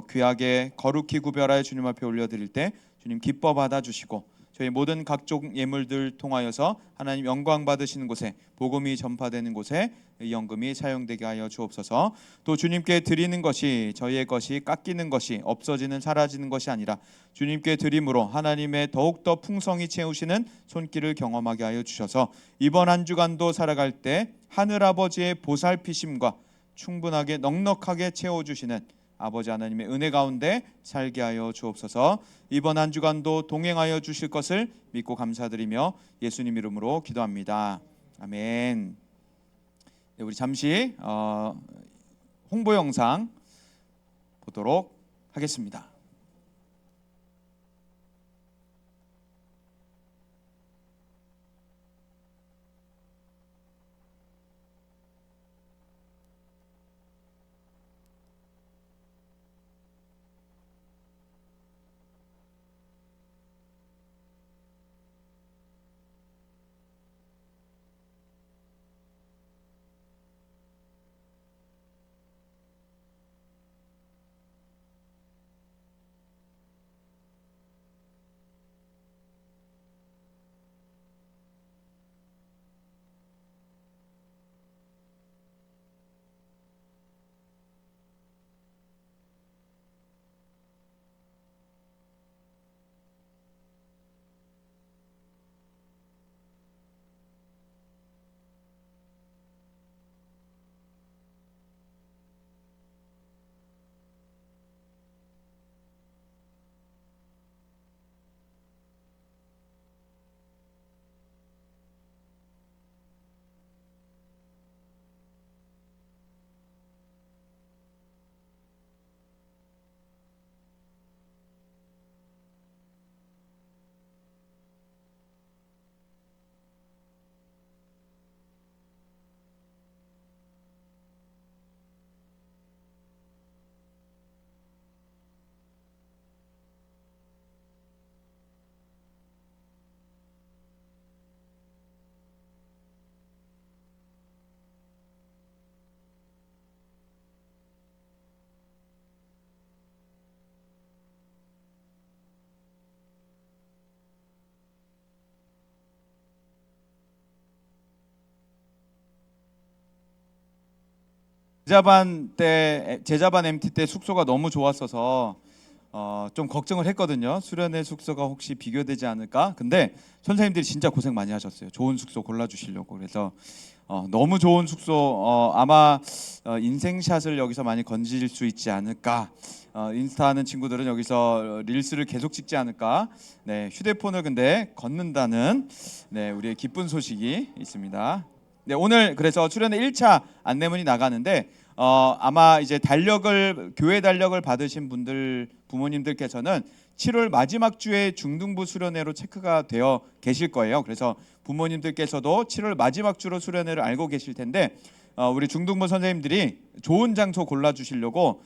귀하게 거룩히 구별하여 주님 앞에 올려드릴 때 주님 기뻐 받아주시고 저희 모든 각종 예물들 통하여서 하나님 영광 받으시는 곳에, 복음이 전파되는 곳에 이 연금이 사용되게 하여 주옵소서. 또 주님께 드리는 것이 저희의 것이 깎이는 것이, 없어지는 사라지는 것이 아니라 주님께 드림으로 하나님의 더욱더 풍성히 채우시는 손길을 경험하게 하여 주셔서 이번 한 주간도 살아갈 때 하늘아버지의 보살피심과 충분하게 넉넉하게 채워주시는 아버지 하나님의 은혜 가운데 살게 하여 주옵소서. 이번 한 주간도 동행하여 주실 것을 믿고 감사드리며 예수님 이름으로 기도합니다. 아멘. 네, 우리 잠시 홍보 영상 보도록 하겠습니다. 제자반 MT 때 숙소가 너무 좋았어서 좀 걱정을 했거든요. 수련회 숙소가 혹시 비교되지 않을까? 근데 선생님들이 진짜 고생 많이 하셨어요. 좋은 숙소 골라주시려고. 그래서 너무 좋은 숙소, 아마 인생샷을 여기서 많이 건질 수 있지 않을까. 인스타 하는 친구들은 여기서 릴스를 계속 찍지 않을까. 네, 휴대폰을 근데 걷는다는 우리의 기쁜 소식이 있습니다. 네, 오늘 그래서 수련회 1차 안내문이 나가는데 아마 이제 교회 달력을 받으신 분들, 부모님들께서는 7월 마지막 주에 중등부 수련회로 체크가 되어 계실 거예요. 그래서 부모님들께서도 7월 마지막 주로 수련회를 알고 계실 텐데 우리 중등부 선생님들이 좋은 장소 골라주시려고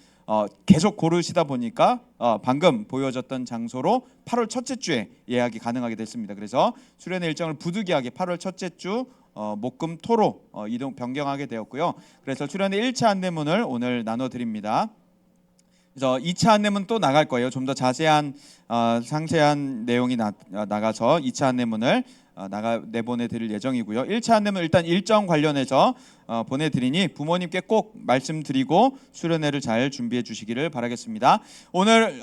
계속 고르시다 보니까 방금 보여졌던 장소로 8월 첫째 주에 예약이 가능하게 됐습니다. 그래서 수련회 일정을 부득이하게 8월 첫째 주 목금 토로 변경하게 되었고요. 그래서 수련회 1차 안내문을 오늘 나눠드립니다. 그래서 2차 안내문 또 나갈 거예요. 좀 더 자세한 상세한 내용이 나가서 2차 안내문을 내보내드릴 예정이고요. 1차 안내문 일단 일정 관련해서 보내드리니 부모님께 꼭 말씀드리고 수련회를 잘 준비해 주시기를 바라겠습니다. 오늘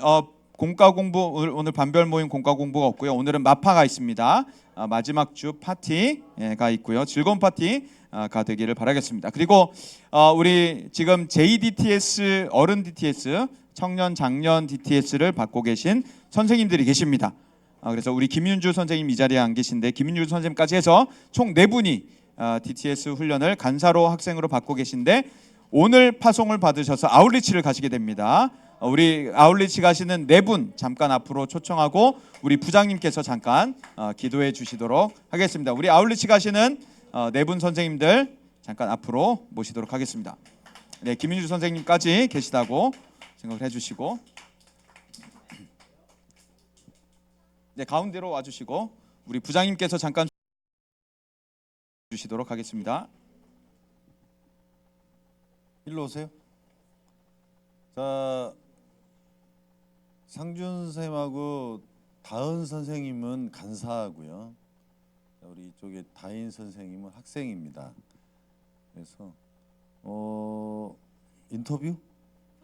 오늘 반별 모임 공과 공부가 없고요. 오늘은 마파가 있습니다. 마지막 주 파티가 있고요. 즐거운 파티가 되기를 바라겠습니다. 그리고 우리 지금 JDTS, 어른 DTS, 청년 장년 DTS를 받고 계신 선생님들이 계십니다. 그래서 우리 김윤주 선생님 이 자리에 안 계신데 김윤주 선생님까지 해서 총 4분이 DTS 훈련을 간사로 학생으로 받고 계신데 오늘 파송을 받으셔서 아웃리치를 가시게 됩니다. 우리 아웃리치 가시는 4분 잠깐 앞으로 초청하고 우리 부장님께서 잠깐 기도해 주시도록 하겠습니다. 우리 아웃리치 가시는 4분 선생님들 잠깐 앞으로 모시도록 하겠습니다. 네, 김민주 선생님까지 계시다고 생각을 해주시고, 네, 가운데로 와주시고 우리 부장님께서 잠깐 주시도록 하겠습니다. 일로 오세요. 자, 상준 선생님하고 다은 선생님은 간사하고요. 우리 이쪽에 다인 선생님은 학생입니다. 그래서 인터뷰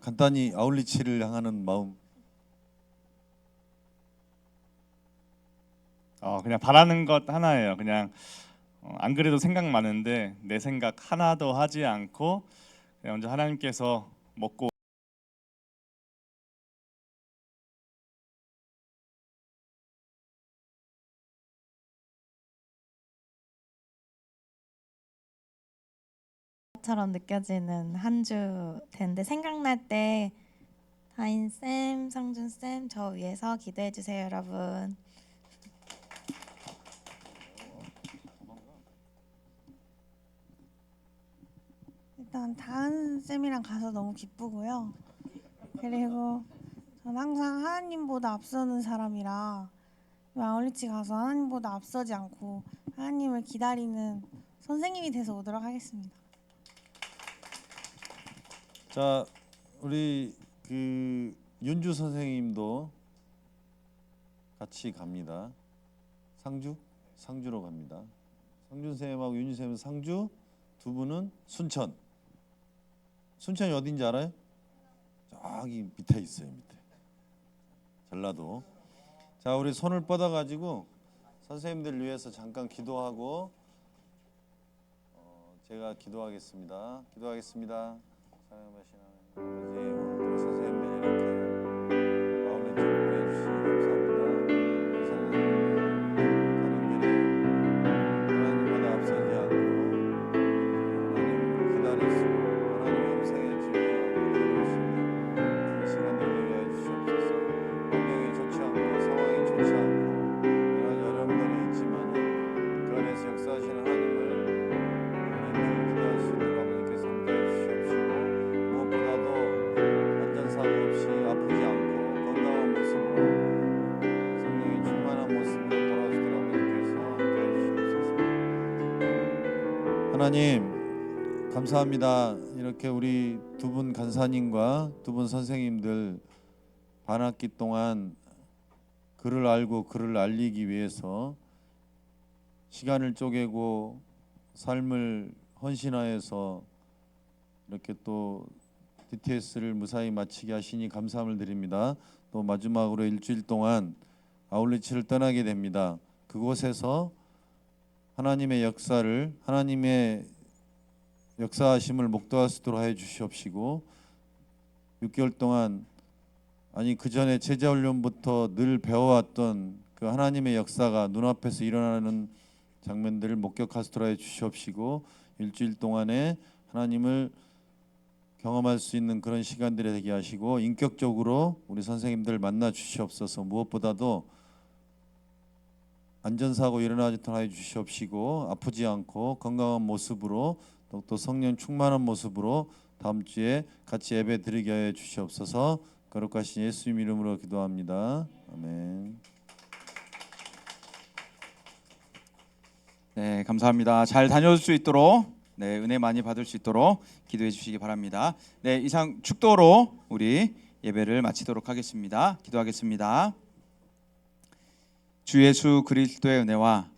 간단히 아울리치를 향하는 마음. 그냥 바라는 것 하나예요. 그냥 안 그래도 생각 많은데 내 생각 하나도 하지 않고 그냥 먼저 하나님께서 먹고 처럼 느껴지는 한 주 됐는데 생각날 때 다인 쌤, 성준 쌤, 저 위해서 기도해 주세요, 여러분. 일단 다은 쌤이랑 가서 너무 기쁘고요. 그리고 전 항상 하나님보다 앞서는 사람이라 아울리치 가서 하나님보다 앞서지 않고 하나님을 기다리는 선생님이 돼서 오도록 하겠습니다. 자, 우리 그 윤주 선생님도 같이 갑니다. 상주로 갑니다. 상준 선생님하고 윤주 선생님은 상주, 두 분은 순천. 순천이 어딘지 알아요? 저기 밑에 있어요, 밑에. 전라도. 자, 우리 손을 뻗어 가지고 선생님들 위해서 잠깐 기도하고 제가 기도하겠습니다. 기도하겠습니다. 사랑하시는 아버지, 오늘도 선생님들 이렇게 아울렛을 보내주시니 감사합니다. 선생님들 다른 길에 하나님보다 앞서지 않고 하나님을 기다리시고 하나님의 음성에 주여 기다리시는 이 시간 되게 해 주시옵소서. 환경이 좋지 않고 상황이 좋지 않고 이런 어려움들이 있지만 그 안에서 역사하시는 하나님을 우리는 기도할 수 있도록 아버지께서 함께해 주시옵시고 무엇보다도 안전사고 없이 아프지 않고 건강한 모습으로 성령이 충만한 모습으로 돌아오시도록 아버지께서 함께해 주시옵소서. 하나님 감사합니다. 이렇게 우리 두 분 간사님과 두 분 선생님들 반학기 동안 글을 알고 글을 알리기 위해서 시간을 쪼개고 삶을 헌신하여서 이렇게 또 DTS를 무사히 마치게 하시니 감사함을 드립니다. 또 마지막으로 일주일 동안 아울리치를 떠나게 됩니다. 그곳에서 하나님의 역사를 하나님의 역사하심을 목도할 수 있도록 해 주시옵시고 6개월 동안 아니 그 전에 제자 훈련부터 늘 배워왔던 그 하나님의 역사가 눈앞에서 일어나는 장면들을 목격할 수 있도록 해 주시옵시고 일주일 동안에 하나님을 경험할 수 있는 그런 시간들이 되게 하시고 인격적으로 우리 선생님들 만나 주시옵소서. 무엇보다도 안전사고 일어나지 않도록 해 주시옵시고 아프지 않고 건강한 모습으로 또 성령 충만한 모습으로 다음 주에 같이 예배 드리게 해 주시옵소서. 거룩하신 예수님 이름으로 기도합니다. 아멘. 네, 감사합니다. 잘 다녀올 수 있도록 네, 은혜 많이 받을 수 있도록 기도해 주시기 바랍니다. 네, 이상 축도로 우리 예배를 마치도록 하겠습니다. 기도하겠습니다. 주 예수 그리스도의 은혜와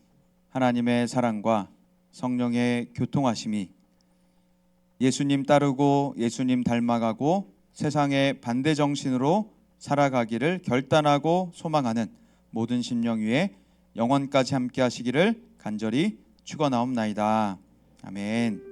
하나님의 사랑과 성령의 교통하심이 예수님 따르고 예수님 닮아가고 세상의 반대 정신으로 살아가기를 결단하고 소망하는 모든 심령 위에 영원까지 함께 하시기를 간절히 축원하옵나이다. 아멘.